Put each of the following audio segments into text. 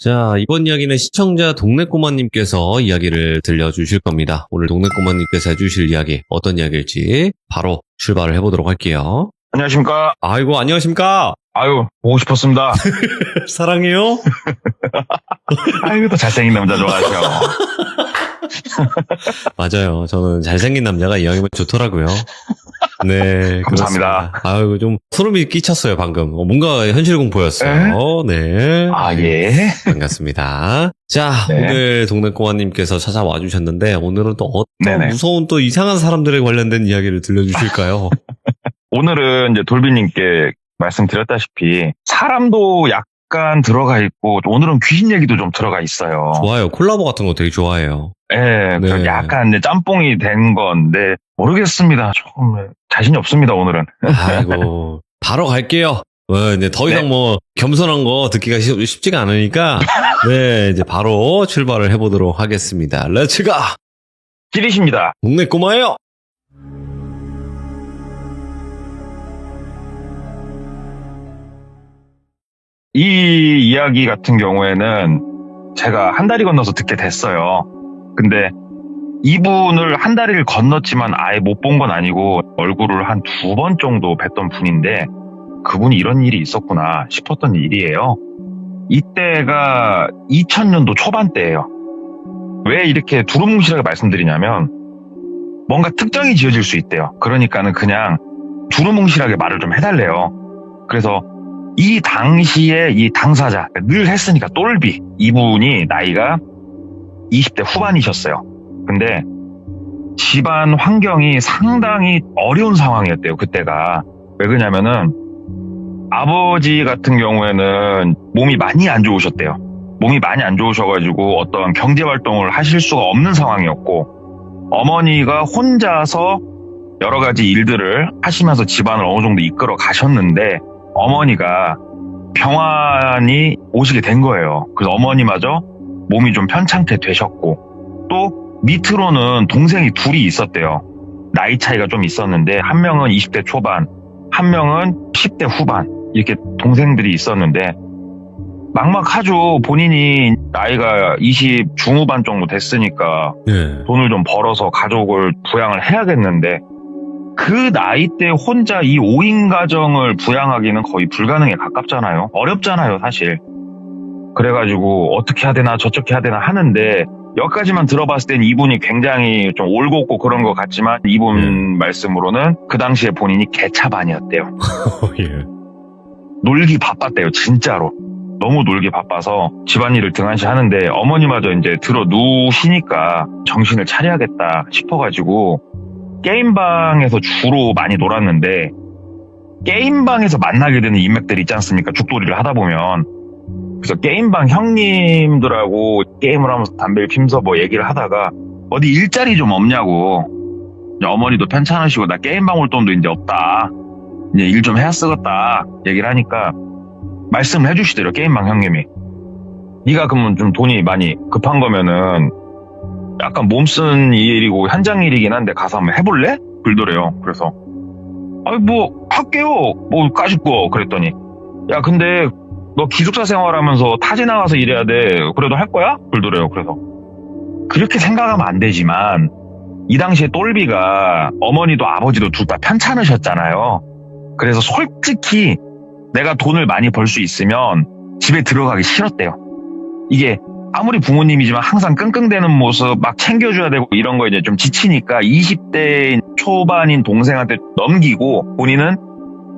자, 이번 이야기는 시청자 동네꼬마님께서 이야기를 들려주실 겁니다. 오늘 동네꼬마님께서 해주실 이야기, 어떤 이야기일지 바로 출발을 해보도록 할게요. 안녕하십니까. 아이고, 안녕하십니까? 아유, 보고 싶었습니다. 사랑해요? 아이고, 또 잘생긴 남자 좋아하죠. 맞아요. 저는 잘생긴 남자가 이왕이면 좋더라고요. 네. 감사합니다. 그렇습니다. 아이고, 좀 소름이 끼쳤어요, 방금. 뭔가 현실 공포였어요. 네. 아, 예. 반갑습니다. 자, 네. 오늘 동네꼬마님께서 찾아와 주셨는데, 오늘은 또 어떤 네네. 무서운 또 이상한 사람들에 관련된 이야기를 들려주실까요? 오늘은 이제 돌비님께 말씀드렸다시피, 사람도 약간 들어가 있고, 오늘은 귀신 얘기도 좀 들어가 있어요. 좋아요. 콜라보 같은 거 되게 좋아해요. 예, 네. 약간 이제 짬뽕이 된 건데, 모르겠습니다. 조금 자신이 없습니다, 오늘은. 아이고, 바로 갈게요. 이제 더 이상 네. 뭐, 겸손한 거 듣기가 쉽지가 않으니까, 네, 이제 바로 출발을 해보도록 하겠습니다. 렛츠가! 길이십니다. 동네꼬마예요! 이 이야기 같은 경우에는 제가 한 다리 건너서 듣게 됐어요. 근데 이분을 한 다리를 건넜지만 아예 못 본 건 아니고 얼굴을 한 2번 정도 뵀던 분인데 그분이 이런 일이 있었구나 싶었던 일이에요. 이때가 2000년도 초반대예요. 왜 이렇게 두루뭉실하게 말씀드리냐면 뭔가 특정이 지어질 수 있대요. 그러니까는 그냥 두루뭉실하게 말을 좀 해달래요. 그래서 이 당시에 이 당사자, 늘 했으니까 똘비, 이분이 나이가 20대 후반이셨어요. 근데 집안 환경이 상당히 어려운 상황이었대요, 그때가. 왜 그러냐면은 아버지 같은 경우에는 몸이 많이 안 좋으셨대요. 몸이 많이 안 좋으셔가지고 어떤 경제활동을 하실 수가 없는 상황이었고, 어머니가 혼자서 여러 가지 일들을 하시면서 집안을 어느 정도 이끌어 가셨는데 어머니가 병환이 오시게 된 거예요. 그래서 어머니마저 몸이 좀 편찮게 되셨고, 또 밑으로는 동생이 둘이 있었대요. 나이 차이가 좀 있었는데 한 명은 20대 초반, 한 명은 10대 후반, 이렇게 동생들이 있었는데 막막하죠. 본인이 나이가 20 중후반 정도 됐으니까 네. 돈을 좀 벌어서 가족을 부양을 해야겠는데 그 나이 때 혼자 이 5인 가정을 부양하기는 거의 불가능에 가깝잖아요. 어렵잖아요, 사실. 그래가지고 어떻게 해야 되나 저렇게 해야 되나 하는데 여기까지만 들어봤을 땐 이분이 굉장히 좀 올곧고 그런 것 같지만 이분 말씀으로는 그 당시에 본인이 개차반이었대요. 예. 놀기 바빴대요, 진짜로. 너무 놀기 바빠서 집안일을 등한시 하는데 어머니마저 이제 들어 누우시니까 정신을 차려야겠다 싶어가지고 게임방에서 주로 많이 놀았는데 게임방에서 만나게 되는 인맥들 있지 않습니까? 죽돌이를 하다 보면. 그래서 게임방 형님들하고 게임을 하면서 담배를 피면서 뭐 얘기를 하다가 어디 일자리 좀 없냐고. 어머니도 편찮으시고 나 게임방 올 돈도 이제 없다. 이제 일 좀 해야 쓰겠다. 얘기를 하니까 말씀을 해주시더래요, 게임방 형님이. 네가 그러면 좀 돈이 많이 급한 거면은 약간 몸쓴 일이고 현장 일이긴 한데 가서 한번 해볼래? 그러더래요. 그래서 아니 뭐 할게요. 뭐 까짓거 그랬더니 야 근데 너 기숙사 생활하면서 타지 나가서 일해야 돼. 그래도 할 거야? 그러더래요. 그래서 그렇게 생각하면 안 되지만 이 당시에 똘비가 어머니도 아버지도 둘 다 편찮으셨잖아요. 그래서 솔직히 내가 돈을 많이 벌 수 있으면 집에 들어가기 싫었대요. 이게 아무리 부모님이지만 항상 끙끙대는 모습 막 챙겨줘야 되고 이런 거 이제 좀 지치니까 20대 초반인 동생한테 넘기고 본인은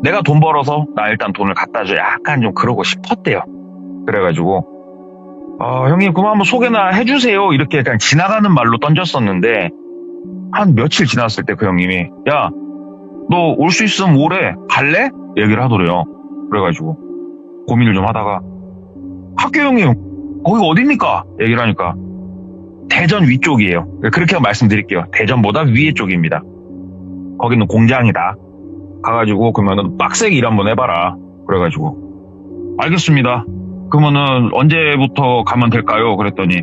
내가 돈 벌어서 나 일단 돈을 갖다 줘. 약간 좀 그러고 싶었대요. 그래가지고 형님 그만 한번 소개나 해주세요. 이렇게 그냥 지나가는 말로 던졌었는데 한 며칠 지났을 때 그 형님이 야 너 올 수 있으면 오래 갈래? 얘기를 하더래요. 그래가지고 고민을 좀 하다가 학교 형님 거기 어딥니까? 얘기를 하니까 대전 위쪽이에요. 그렇게 말씀드릴게요. 대전보다 위에 쪽입니다. 거기는 공장이다. 가가지고 그러면은 빡세게 일 한번 해봐라. 그래가지고 알겠습니다. 그러면은 언제부터 가면 될까요? 그랬더니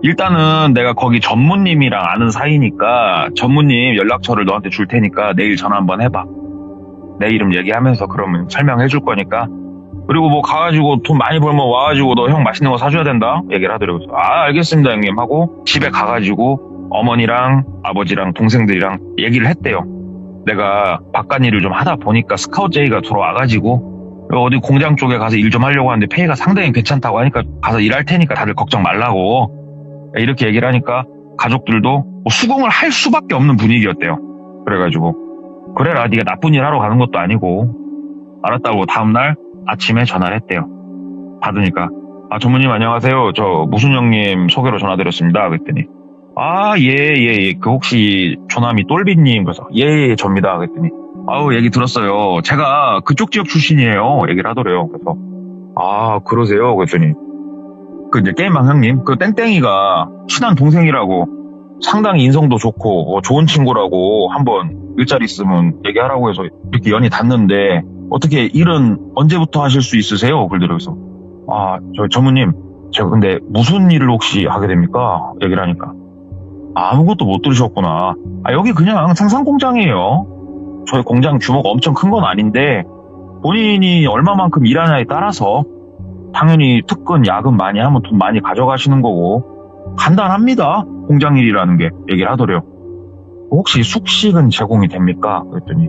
일단은 내가 거기 전무님이랑 아는 사이니까 전무님 연락처를 너한테 줄 테니까 내일 전화 한번 해봐. 내 이름 얘기하면서 그러면 설명해 줄 거니까 그리고 뭐 가가지고 돈 많이 벌면 와가지고 너 형 맛있는 거 사줘야 된다 얘기를 하더라고요. 아 알겠습니다 형님 하고 집에 가가지고 어머니랑 아버지랑 동생들이랑 얘기를 했대요. 내가 바깥 일을 좀 하다 보니까 스카우트 제의가 들어와가지고 어디 공장 쪽에 가서 일 좀 하려고 하는데 페이가 상당히 괜찮다고 하니까 가서 일할 테니까 다들 걱정 말라고 이렇게 얘기를 하니까 가족들도 뭐 수긍을 할 수밖에 없는 분위기였대요. 그래가지고 그래라 네가 나쁜 일 하러 가는 것도 아니고 알았다고 다음날 아침에 전화를 했대요. 받으니까 아 전무님 안녕하세요. 저 무슨 형님 소개로 전화드렸습니다. 그랬더니 아 예. 그 혹시 조남이 똘비님 그래서 예 접니다. 그랬더니 아우 얘기 들었어요. 제가 그쪽 지역 출신이에요. 얘기를 하더래요. 그래서 아 그러세요. 그랬더니 그 이제 게임방 형님 그 땡땡이가 친한 동생이라고 상당히 인성도 좋고 좋은 친구라고 한번 일자리 있으면 얘기하라고 해서 이렇게 연이 닿는데 어떻게 일은 언제부터 하실 수 있으세요? 그러더라고요. 아 저 전무님 제가 근데 무슨 일을 혹시 하게 됩니까? 얘기를 하니까 아무것도 못 들으셨구나. 아 여기 그냥 생산 공장이에요. 저희 공장 규모가 엄청 큰 건 아닌데 본인이 얼마만큼 일하냐에 따라서 당연히 특근, 야근 많이 하면 돈 많이 가져가시는 거고 간단합니다. 공장 일이라는 게 얘기를 하더래요. 혹시 숙식은 제공이 됩니까? 그랬더니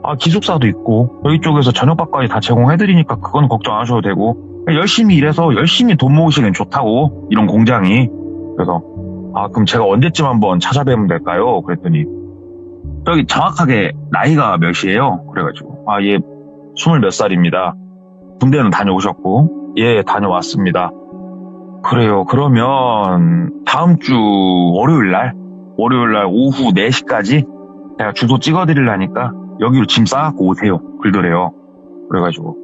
아 기숙사도 있고 저희 쪽에서 저녁밥까지 다 제공해드리니까 그건 걱정 안 하셔도 되고 열심히 일해서 열심히 돈 모으시는 좋다고 이런 공장이. 그래서 아 그럼 제가 언제쯤 한번 찾아뵈면 될까요? 그랬더니 저기 정확하게 나이가 몇이에요? 그래가지고 아 예 20몇 살입니다. 군대는 다녀오셨고 예 다녀왔습니다. 그래요. 그러면 다음 주 월요일 날 오후 4시까지 제가 주소 찍어드리려니까 여기로 짐 싸갖고 오세요. 그러더래요. 그래가지고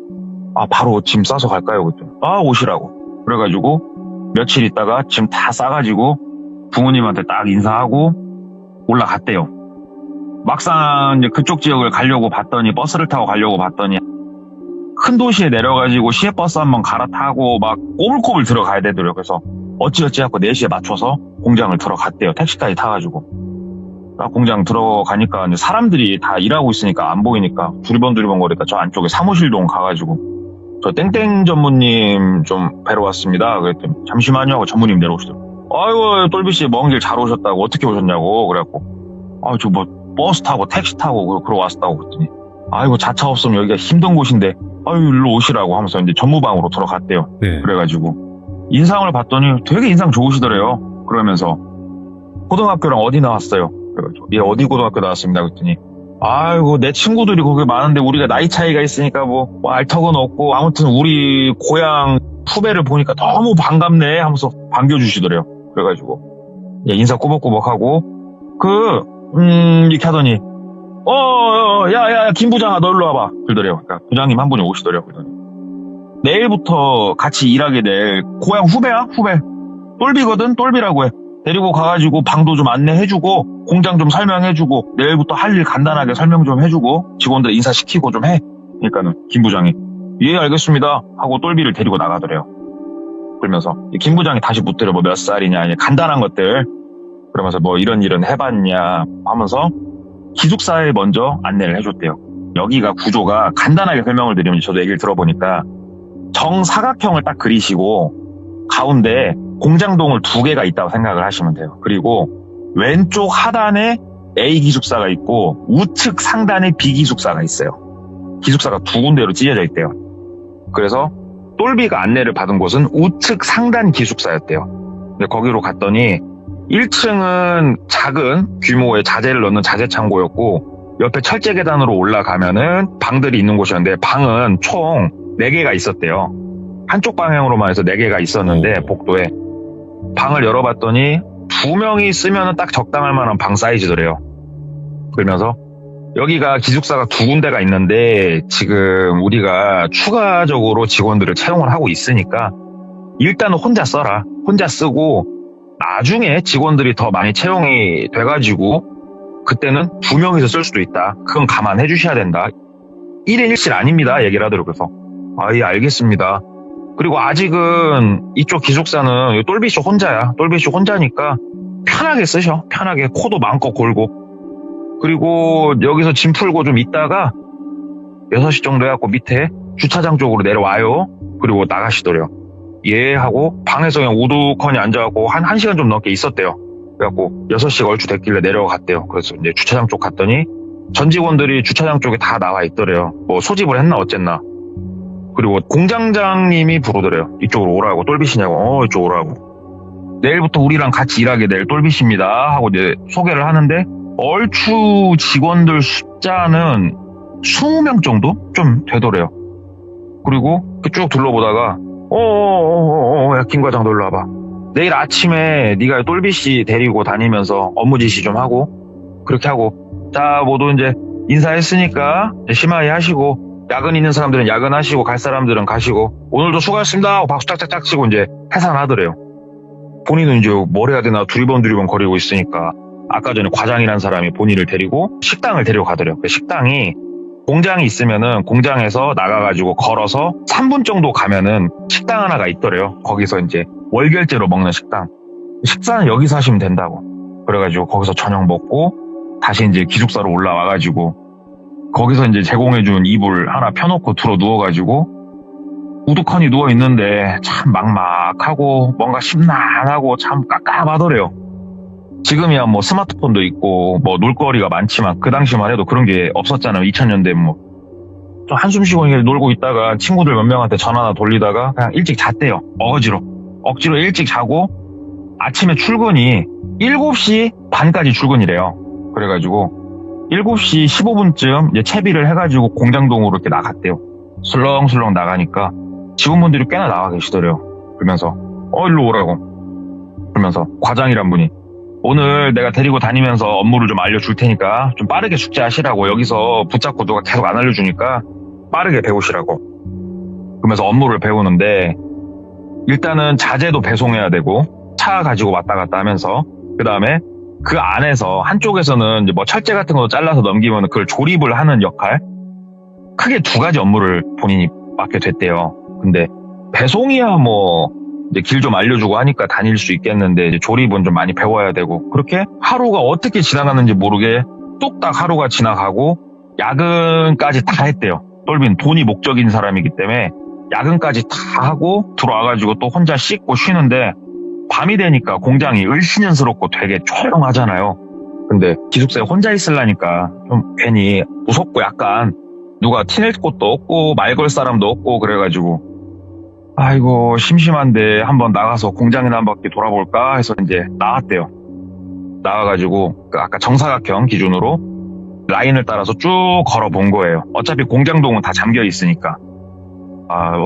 아 바로 짐 싸서 갈까요? 그랬더니 아 오시라고. 그래가지고 며칠 있다가 짐 다 싸가지고 부모님한테 딱 인사하고 올라갔대요. 막상 이제 그쪽 지역을 가려고 봤더니 버스를 타고 가려고 봤더니 큰 도시에 내려가지고 시외버스 한번 갈아타고 막 꼬불꼬불 들어가야 되더라고요. 그래서 어찌어찌 하고 4시에 맞춰서 공장을 들어갔대요. 택시까지 타가지고. 공장 들어가니까 이제 사람들이 다 일하고 있으니까 안 보이니까 두리번 거리니까 저 안쪽에 사무실동 가가지고 저 땡땡 전무님 좀 뵈러 왔습니다. 그랬더니 잠시만요 하고 전무님 내려오시더라고요. 아이고 똘비씨 먼 길 잘 오셨다고 어떻게 오셨냐고 그래갖고 아 저 뭐 버스 타고 택시 타고 그러고 왔다고 그랬더니 아이고 자차 없으면 여기가 힘든 곳인데 아유 일로 오시라고 하면서 이제 전무방으로 들어갔대요. 네. 그래가지고 인상을 봤더니 되게 인상 좋으시더래요. 그러면서 고등학교랑 어디 나왔어요? 그래가지고 예 어디 고등학교 나왔습니다. 그랬더니 아이고 내 친구들이 거기 많은데 우리가 나이 차이가 있으니까 뭐 알턱은 없고 아무튼 우리 고향 후배를 보니까 너무 반갑네 하면서 반겨주시더래요. 그래가지고 예, 인사 꾸벅꾸벅하고 이렇게 하더니 야 김 부장아 너 일로 와봐 그러더래요. 그러니까 부장님 한 분이 오시더래요. 그러더니 내일부터 같이 일하게 될 고향 후배야 후배 똘비거든 똘비라고 해. 데리고 가가지고 방도 좀 안내해주고 공장 좀 설명해주고 내일부터 할 일 간단하게 설명 좀 해주고 직원들 인사시키고 좀 해. 그러니까는 김 부장이 예 알겠습니다 하고 똘비를 데리고 나가더래요. 그러면서 김 부장이 다시 묻더래요. 뭐 몇 살이냐 간단한 것들 그러면서 뭐 이런 일은 해봤냐 하면서 기숙사에 먼저 안내를 해줬대요. 여기가 구조가 간단하게 설명을 드리면 저도 얘기를 들어보니까 정사각형을 딱 그리시고 가운데 공장동을 2개가 있다고 생각을 하시면 돼요. 그리고 왼쪽 하단에 A 기숙사가 있고 우측 상단에 B 기숙사가 있어요. 기숙사가 2군데로 찢어져 있대요. 그래서 똘비가 안내를 받은 곳은 우측 상단 기숙사였대요. 근데 거기로 갔더니 1층은 작은 규모의 자재를 넣는 자재 창고였고 옆에 철제 계단으로 올라가면은 방들이 있는 곳이었는데 방은 총 4개가 있었대요. 한쪽 방향으로만 해서 4개가 있었는데 복도에 방을 열어봤더니 2명이 쓰면 딱 적당할 만한 방 사이즈더래요. 그러면서 여기가 기숙사가 2군데가 있는데 지금 우리가 추가적으로 직원들을 채용을 하고 있으니까 일단은 혼자 써라. 혼자 쓰고 나중에 직원들이 더 많이 채용이 돼가지고 그때는 2명이서 쓸 수도 있다. 그건 감안해 주셔야 된다. 1인 1실 아닙니다. 얘기를 하더라고요. 그래서 예 알겠습니다. 그리고 아직은 이쪽 기숙사는 똘비씨 혼자야. 똘비씨 혼자니까 편하게 쓰셔. 편하게 코도 마음껏 골고. 그리고 여기서 짐 풀고 좀 있다가 6시 정도 해갖고 밑에 주차장 쪽으로 내려와요. 그리고 나가시더래요. 예 하고 방에서 그냥 우두커니 앉아갖고 한 1시간 좀 넘게 있었대요. 그래갖고 6시가 얼추 됐길래 내려갔대요. 그래서 이제 주차장 쪽 갔더니 전 직원들이 주차장 쪽에 다 나와 있더래요. 뭐 소집을 했나 어쨌나. 그리고 공장장님이 부르더래요. 이쪽으로 오라고. 똘빗이냐고. 이쪽 오라고. 내일부터 우리랑 같이 일하게 될 똘빗입니다 하고 이제 소개를 하는데 얼추 직원들 숫자는 20명 정도 좀 되더래요. 그리고 쭉 둘러보다가 야 김 과장 놀러 와봐. 내일 아침에 네가 똘빗이 데리고 다니면서 업무 지시 좀 하고 그렇게 하고 자 모두 이제 인사했으니까 심하게 하시고 야근 있는 사람들은 야근하시고 갈 사람들은 가시고 오늘도 수고하셨습니다 하고 박수 짝짝짝 치고 이제 해산하더래요. 본인은 이제 뭘 해야 되나 두리번 거리고 있으니까 아까 전에 과장이라는 사람이 본인을 데리고 식당을 데려가더래요. 그 식당이 공장이 있으면은 공장에서 나가가지고 걸어서 3분 정도 가면은 식당 하나가 있더래요. 거기서 이제 월결제로 먹는 식당. 식사는 여기서 하시면 된다고. 그래가지고 거기서 저녁 먹고 다시 이제 기숙사로 올라와가지고 거기서 이제 제공해준 이불 하나 펴놓고 들어 누워가지고 우두커니 누워있는데 참 막막하고 뭔가 심란하고 참 깝깝하더래요. 지금이야 뭐 스마트폰도 있고 뭐 놀거리가 많지만 그 당시만 해도 그런 게 없었잖아요. 2000년대 뭐 좀 한숨 쉬고 놀고 있다가 친구들 몇 명한테 전화나 돌리다가 그냥 일찍 잤대요. 억지로 일찍 자고 아침에 출근이 7시 반까지 출근이래요. 그래가지고 7시 15분쯤 이제 채비를 해가지고 공장동으로 이렇게 나갔대요. 슬렁슬렁 나가니까 직원분들이 꽤나 나와 계시더래요. 그러면서 일로 오라고. 그러면서 과장이란 분이 오늘 내가 데리고 다니면서 업무를 좀 알려줄 테니까 좀 빠르게 숙제하시라고. 여기서 붙잡고 누가 계속 안 알려주니까 빠르게 배우시라고. 그러면서 업무를 배우는데 일단은 자재도 배송해야 되고 차 가지고 왔다 갔다 하면서 그 다음에 그 안에서 한쪽에서는 이제 뭐 철제 같은 거 잘라서 넘기면 그걸 조립을 하는 역할, 크게 2가지 업무를 본인이 맡게 됐대요. 근데 배송이야 뭐 이제 길 좀 알려주고 하니까 다닐 수 있겠는데 이제 조립은 좀 많이 배워야 되고 그렇게 하루가 어떻게 지나가는지 모르게 뚝딱 하루가 지나가고 야근까지 다 했대요. 똘빈 돈이 목적인 사람이기 때문에 야근까지 다 하고 들어와가지고 또 혼자 씻고 쉬는데 밤이 되니까 공장이 을씨년스럽고 되게 조용하잖아요. 근데 기숙사에 혼자 있으려니까 좀 괜히 무섭고 약간 누가 티낼 곳도 없고 말 걸 사람도 없고 그래가지고 아이고 심심한데 한번 나가서 공장이나 한 바퀴 돌아볼까 해서 이제 나왔대요. 나와가지고 아까 정사각형 기준으로 라인을 따라서 쭉 걸어본 거예요. 어차피 공장동은 다 잠겨 있으니까.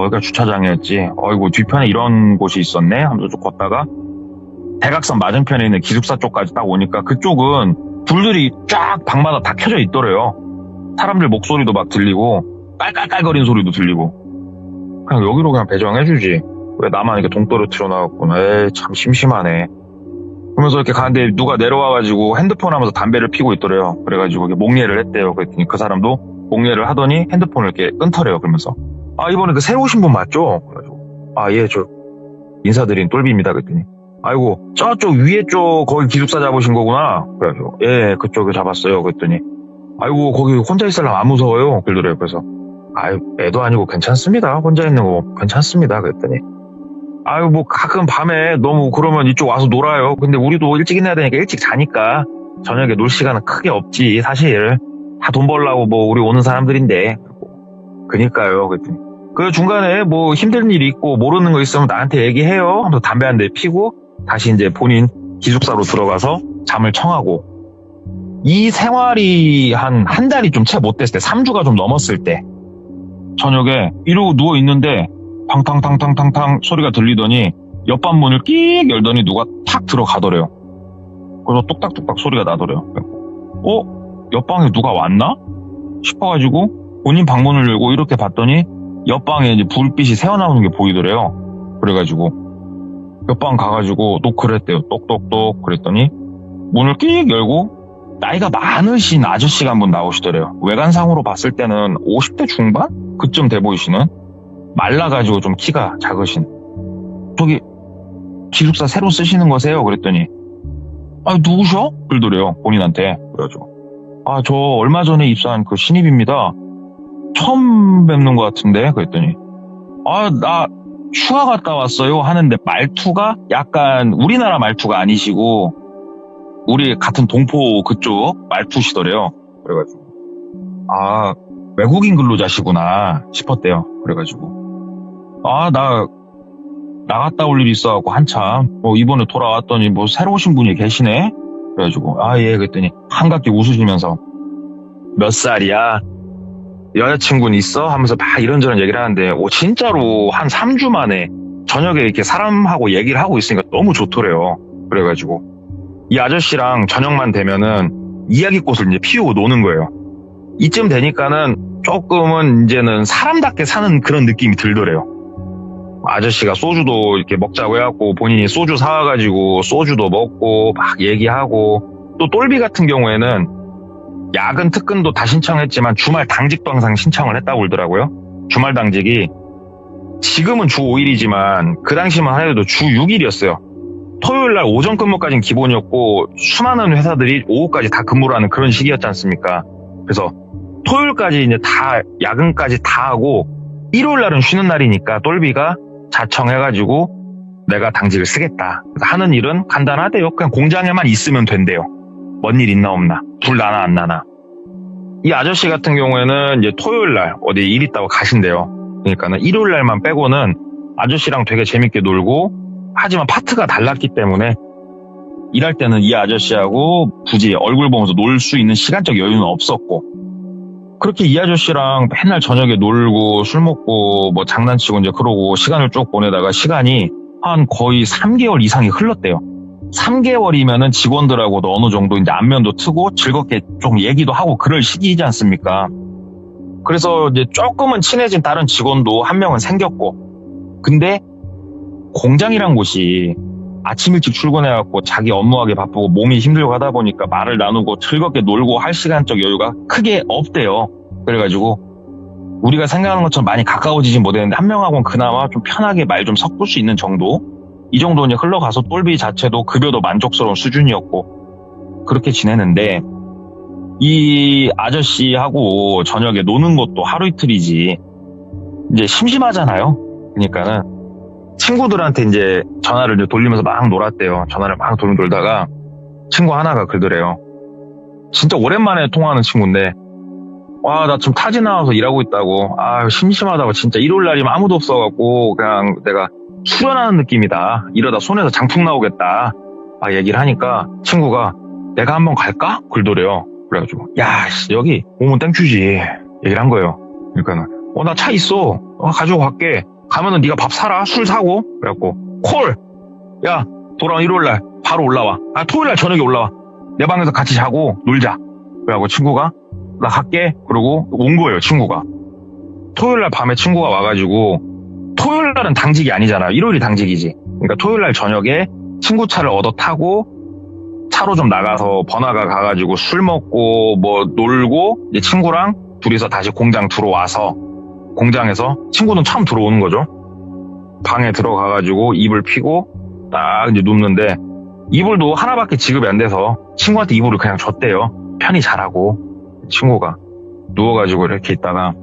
여기가 주차장이었지. 어이구 뒤편에 이런 곳이 있었네 하면서 쭉 걷다가 대각선 맞은편에 있는 기숙사 쪽까지 딱 오니까 그쪽은 불들이 쫙 방마다 다 켜져 있더래요. 사람들 목소리도 막 들리고 깔깔깔거리는 소리도 들리고 그냥 여기로 그냥 배정해주지. 왜 나만 이렇게 동떨어 튀어나왔구나. 에이 참 심심하네. 그러면서 이렇게 가는데 누가 내려와가지고 핸드폰 하면서 담배를 피고 있더래요. 그래가지고 목례를 했대요. 그랬더니 그 사람도 목례를 하더니 핸드폰을 이렇게 끊더래요. 그러면서 이번에 그 새로 오신 분 맞죠? 그래가지고 예 저 인사드린 똘비입니다. 그랬더니 아이고 저쪽 위에 쪽 거기 기숙사 잡으신 거구나. 그래가지고 예 그쪽에 잡았어요. 그랬더니 아이고 거기 혼자 있으려면 안 무서워요. 그러더래요. 그래서 애도 아니고 괜찮습니다. 혼자 있는 거 괜찮습니다. 그랬더니 뭐 가끔 밤에 너무 그러면 이쪽 와서 놀아요. 근데 우리도 일찍 일어나야 되니까 일찍 자니까 저녁에 놀 시간은 크게 없지. 사실 다 돈 벌려고 뭐 우리 오는 사람들인데. 그니까요. 그랬더니 그 중간에 뭐 힘든 일이 있고 모르는 거 있으면 나한테 얘기해요. 하면서 담배 한 대 피고 다시 이제 본인 기숙사로 들어가서 잠을 청하고 이 생활이 한 달이 좀 채 못 됐을 때 3주가 좀 넘었을 때 저녁에 이러고 누워있는데 탕탕탕탕탕탕 소리가 들리더니 옆방 문을 끽 열더니 누가 탁 들어가더래요. 그래서 뚝딱뚝딱 소리가 나더래요. 옆방에 누가 왔나? 싶어가지고 본인 방문을 열고 이렇게 봤더니 옆방에 이제 불빛이 새어나오는 게 보이더래요. 그래가지고 옆방 가가지고 노크를 했대요. 똑똑똑 그랬더니 문을 끽 열고 나이가 많으신 아저씨가 한 분 나오시더래요. 외관상으로 봤을 때는 50대 중반? 그쯤 돼 보이시는 말라가지고 좀 키가 작으신 저기 기숙사 새로 쓰시는 거세요? 그랬더니 누구셔? 그러더래요. 본인한테. 그래가지고 저 얼마 전에 입사한 그 신입입니다. 처음 뵙는 것 같은데? 그랬더니, 나 휴가 갔다 왔어요. 하는데 말투가 약간 우리나라 말투가 아니시고, 우리 같은 동포 그쪽 말투시더래요. 그래가지고, 외국인 근로자시구나 싶었대요. 그래가지고, 나 나갔다 올 일이 있어갖고 한참, 이번에 돌아왔더니 새로 오신 분이 계시네? 그래가지고, 예, 그랬더니, 한갑게 웃으시면서, 몇 살이야? 여자친구는 있어? 하면서 막 이런저런 얘기를 하는데, 진짜로 한 3주 만에 저녁에 이렇게 사람하고 얘기를 하고 있으니까 너무 좋더래요. 그래가지고, 이 아저씨랑 저녁만 되면은 이야기꽃을 이제 피우고 노는 거예요. 이쯤 되니까는 조금은 이제는 사람답게 사는 그런 느낌이 들더래요. 아저씨가 소주도 이렇게 먹자고 해갖고 본인이 소주 사와가지고 소주도 먹고 막 얘기하고, 또 똘비 같은 경우에는 야근 특근도 다 신청했지만 주말 당직도 항상 신청을 했다고 그러더라고요. 주말 당직이 지금은 주 5일이지만 그 당시만 하여도 주 6일이었어요. 토요일날 오전 근무까지는 기본이었고 수많은 회사들이 오후까지 다 근무를 하는 그런 시기였지 않습니까? 그래서 토요일까지 이제 다 야근까지 다 하고 일요일날은 쉬는 날이니까 똘비가 자청해가지고 내가 당직을 쓰겠다. 하는 일은 간단하대요. 그냥 공장에만 있으면 된대요. 뭔 일 있나 없나, 불 나나 안 나나. 이 아저씨 같은 경우에는 이제 토요일날 어디 일 있다고 가신대요. 그러니까는 일요일날만 빼고는 아저씨랑 되게 재밌게 놀고, 하지만 파트가 달랐기 때문에 일할 때는 이 아저씨하고 굳이 얼굴 보면서 놀 수 있는 시간적 여유는 없었고, 그렇게 이 아저씨랑 맨날 저녁에 놀고 술 먹고 장난치고 이제 그러고 시간을 쭉 보내다가 시간이 한 거의 3개월 이상이 흘렀대요. 3개월이면은 직원들하고도 어느 정도 이제 안면도 트고 즐겁게 좀 얘기도 하고 그럴 시기이지 않습니까? 그래서 이제 조금은 친해진 다른 직원도 한 명은 생겼고, 근데 공장이란 곳이 아침 일찍 출근해갖고 자기 업무하기 바쁘고 몸이 힘들고 하다 보니까 말을 나누고 즐겁게 놀고 할 시간적 여유가 크게 없대요. 그래가지고 우리가 생각하는 것처럼 많이 가까워지진 못했는데 한 명하고는 그나마 좀 편하게 말 좀 섞을 수 있는 정도? 이 정도 이제 흘러가서 똘비 자체도 급여도 만족스러운 수준이었고 그렇게 지내는데, 이 아저씨하고 저녁에 노는 것도 하루 이틀이지 이제 심심하잖아요. 그러니까는 친구들한테 이제 전화를 이제 돌리면서 막 놀았대요. 전화를 막 돌다가 친구 하나가 그러더래요. 진짜 오랜만에 통화하는 친구인데, 나 지금 타지 나와서 일하고 있다고. 심심하다고. 진짜 일요일 날이면 아무도 없어갖고 그냥 내가 수련하는 느낌이다. 이러다 손에서 장풍 나오겠다. 얘기를 하니까 친구가 내가 한번 갈까? 그러더래요. 그래가지고 여기 오면 땡큐지 얘기를 한 거예요. 그러니까는 나 차 있어. 가지고 갈게. 가면은 네가 밥 사라. 술 사고. 그래갖고 콜. 돌아온 일요일날 바로 올라와. 토요일날 저녁에 올라와. 내 방에서 같이 자고 놀자. 그래갖고 친구가 나 갈게. 그러고 온 거예요. 친구가. 토요일날 밤에 친구가 와가지고, 토요일날은 당직이 아니잖아요. 일요일이 당직이지. 그러니까 토요일날 저녁에 친구 차를 얻어 타고 차로 좀 나가서 번화가 가가지고 술 먹고 놀고, 이제 친구랑 둘이서 다시 공장 들어와서 공장에서 친구는 처음 들어오는 거죠. 방에 들어가가지고 이불 피고 딱 이제 눕는데, 이불도 하나밖에 지급이 안 돼서 친구한테 이불을 그냥 줬대요. 편히 자라고. 친구가 누워가지고 이렇게 있다가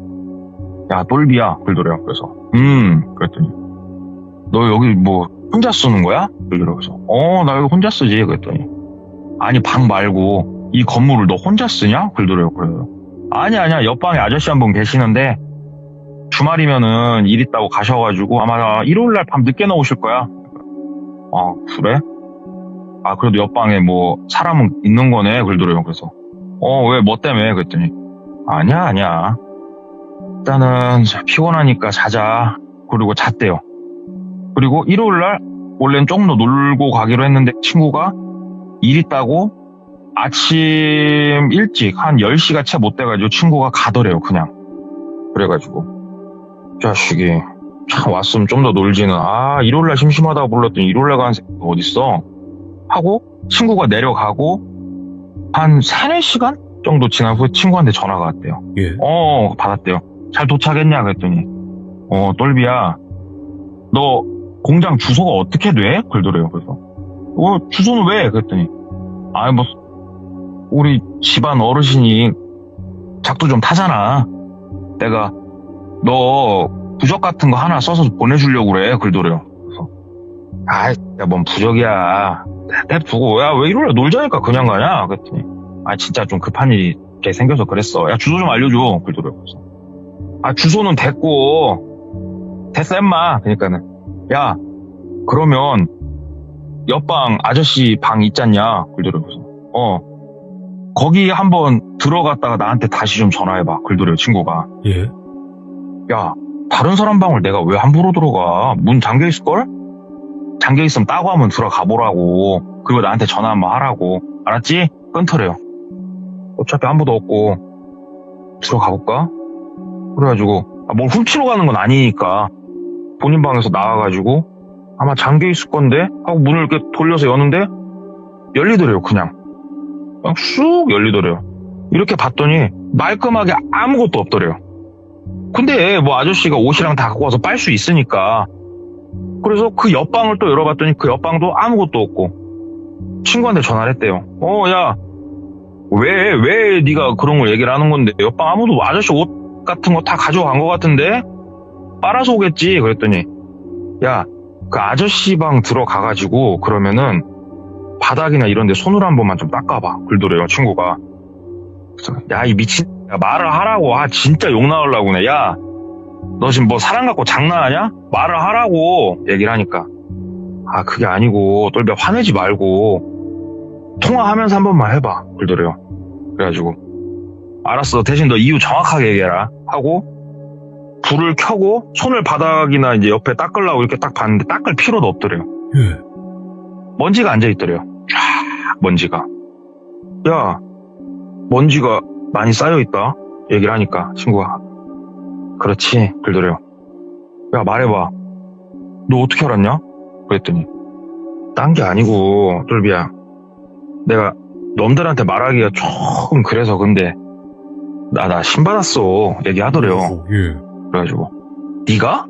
똘비야 그러더래요. 그래서 그랬더니 너 여기 혼자 쓰는 거야? 그러더래요. 그래서 나 여기 혼자 쓰지. 그랬더니 아니 방 말고 이 건물을 너 혼자 쓰냐? 그러더래요. 그래서 아니야 옆방에 아저씨 한 분 계시는데 주말이면은 일 있다고 가셔가지고 아마 일요일날 밤 늦게 나오실 거야. 그래? 그래도 옆방에 사람은 있는 거네. 그러더래요. 그래서 왜 뭐 때문에? 그랬더니 아니야 일단은 피곤하니까 자자. 그리고 잤대요. 그리고 일요일날 원래는 조금 더 놀고 가기로 했는데 친구가 일 있다고 아침 일찍 한 10시가 채 못 돼가지고 친구가 가더래요. 그냥. 그래가지고 자식이 참 왔으면 좀 더 놀지는, 일요일날 심심하다고 불렀더니 일요일날 가는 새끼가 어딨어 하고 친구가 내려가고 한 3-4시간 정도 지난 후에 친구한테 전화가 왔대요. 예. 받았대요. 잘 도착했냐? 그랬더니 똘비야 너 공장 주소가 어떻게 돼? 그러더래요. 그래서 주소는 왜? 그랬더니 우리 집안 어르신이 작두 좀 타잖아. 내가 너 부적 같은 거 하나 써서 보내주려고 그래. 그러더래요. 그래서 아이, 야, 뭔 부적이야. 냅두고, 야, 왜 이러려? 놀자니까 그냥 가냐? 그랬더니, 아, 진짜 좀 급한 일이 생겨서 그랬어. 야, 주소 좀 알려줘. 그러더래요. 그래서, 아, 주소는 됐고, 됐어, 임마. 그러니까는, 야, 그러면, 옆방 아저씨 방 있잖냐? 그러더래요. 그래서, 거기 한번 들어갔다가 나한테 다시 좀 전화해봐. 그러더래요, 친구가. 예. 야, 다른 사람 방을 내가 왜 함부로 들어가? 문 잠겨있을걸? 잠겨있으면 따고 한번 들어가 보라고. 그리고 나한테 전화 한번 하라고. 알았지? 끊더래요. 어차피 아무도 없고 들어가 볼까? 그래가지고 뭘 훔치러 가는 건 아니니까 본인 방에서 나와가지고 아마 잠겨있을 건데 하고 문을 이렇게 돌려서 여는데 열리더래요. 그냥 쑥 열리더래요. 이렇게 봤더니 말끔하게 아무것도 없더래요. 근데 뭐 아저씨가 옷이랑 다 갖고 와서 빨 수 있으니까 그래서 그 옆방을 또 열어봤더니 그 옆방도 아무것도 없고 친구한테 전화를 했대요. 야, 왜 네가 그런 걸 얘기를 하는 건데 옆방 아무도 아저씨 옷 같은 거 다 가져간 것 같은데 빨아서 오겠지. 그랬더니 야, 그 아저씨 방 들어가가지고 그러면은 바닥이나 이런 데 손으로 한 번만 좀 닦아봐. 그러더래요, 친구가. 그래서 야, 이 미친, 야, 말을 하라고. 아, 진짜 욕 나오려고 그네. 야, 너 지금 뭐 사람 갖고 장난하냐? 말을 하라고 얘기를 하니까 아, 그게 아니고 똘비야 화내지 말고 통화하면서 한 번만 해봐. 그러더래요. 그래가지고 알았어, 대신 너 이유 정확하게 얘기해라 하고 불을 켜고 손을 바닥이나 이제 옆에 닦으려고 이렇게 딱 봤는데 닦을 필요도 없더래요. 예. 먼지가 앉아있더래요. 쫙 먼지가. 야, 먼지가 많이 쌓여있다 얘기를 하니까 친구가 그렇지. 그러더래요. 야, 말해봐. 너 어떻게 알았냐? 그랬더니 딴 게 아니고 똘비야, 내가 놈들한테 말하기가 조금 그래서 근데 나 신받았어 얘기하더래요. 예. 그래가지고 네가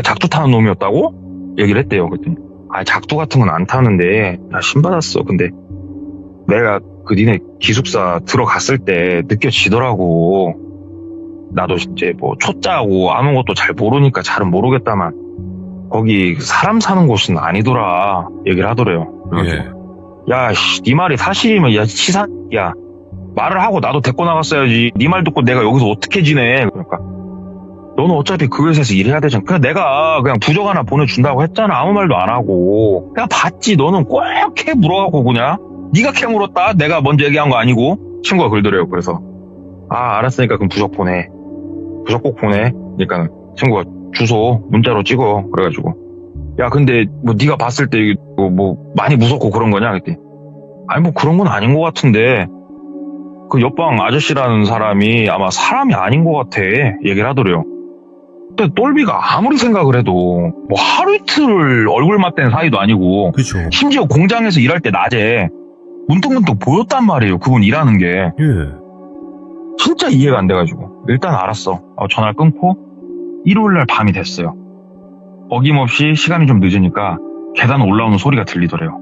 작두 타는 놈이었다고? 얘기를 했대요. 그랬더니 아, 작두 같은 건 안 타는데 나 신받았어. 근데 내가 그 니네 기숙사 들어갔을 때 느껴지더라고. 나도 이제 뭐 초짜고 아무것도 잘 모르니까 잘은 모르겠다만 거기 사람 사는 곳은 아니더라 얘기를 하더래요. 그래가지고 야, 씨, 네 말이 사실이면 야, 치사야. 말을 하고 나도 데리고 나갔어야지. 네 말 듣고 내가 여기서 어떻게 지내? 그러니까 너는 어차피 그 회사에서 일해야 되잖아. 그냥 내가 그냥 부적 하나 보내준다고 했잖아. 아무 말도 안 하고. 그냥 봤지. 너는 꼭 캐 물어갖고 그냥. 네가 캐 물었다. 내가 먼저 얘기한 거 아니고. 친구가 그러더래요. 그래서 아, 알았으니까 그럼 부적 보내. 부적 꼭 보내. 그러니까 친구가 주소 문자로 찍어. 그래가지고 야, 근데 뭐 네가 봤을 때 뭐 많이 무섭고 그런 거냐? 그랬더니 아니 뭐 그런 건 아닌 것 같은데 그 옆방 아저씨라는 사람이 아마 사람이 아닌 것 같아 얘기를 하더래요. 근데 똘비가 아무리 생각을 해도 뭐 하루 이틀 얼굴 맞댄 사이도 아니고 그죠. 심지어 공장에서 일할 때 낮에 문득문득 보였단 말이에요. 그분 일하는 게. 예. 진짜 이해가 안 돼가지고 일단 알았어. 전화를 끊고 일요일날 밤이 됐어요. 어김없이 시간이 좀 늦으니까 계단 올라오는 소리가 들리더래요.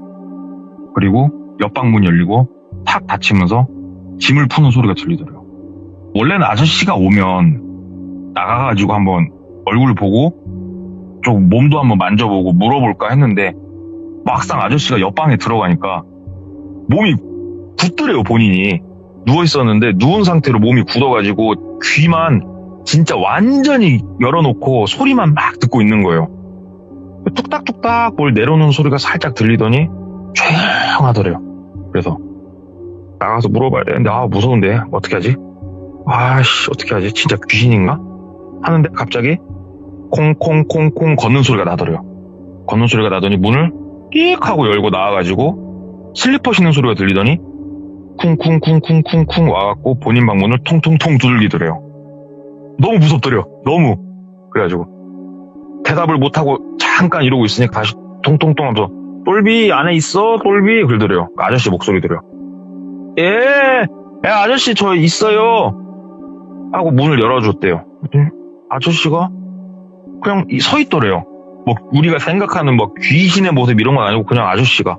그리고 옆방 문이 열리고 탁 닫히면서 짐을 푸는 소리가 들리더래요. 원래는 아저씨가 오면 나가가지고 한번 얼굴 보고 좀 몸도 한번 만져보고 물어볼까 했는데 막상 아저씨가 옆방에 들어가니까 몸이 굳더래요. 본인이 누워있었는데 누운 상태로 몸이 굳어가지고 귀만 진짜 완전히 열어놓고 소리만 막 듣고 있는 거예요. 뚝딱뚝딱 뭘 내려놓는 소리가 살짝 들리더니 조용하더래요. 그래서 나가서 물어봐야 되는데 아, 무서운데 어떻게 하지? 아씨, 어떻게 하지? 진짜 귀신인가? 하는데 갑자기 콩콩콩콩 걷는 소리가 나더래요. 걷는 소리가 나더니 문을 끽 하고 열고 나와가지고 슬리퍼 신는 소리가 들리더니 쿵쿵쿵쿵쿵쿵 와갖고 본인 방문을 통통통 두들기더래요. 너무 무섭더래요. 너무. 그래가지고 대답을 못하고 잠깐 이러고 있으니까 다시 통통통 하면서 똘비 안에 있어? 똘비? 그러더래요. 아저씨 목소리더래요. 예, 아저씨 저 있어요 하고 문을 열어줬대요. 아저씨가 그냥 서 있더래요. 뭐 우리가 생각하는 뭐 귀신의 모습 이런 건 아니고 그냥 아저씨가.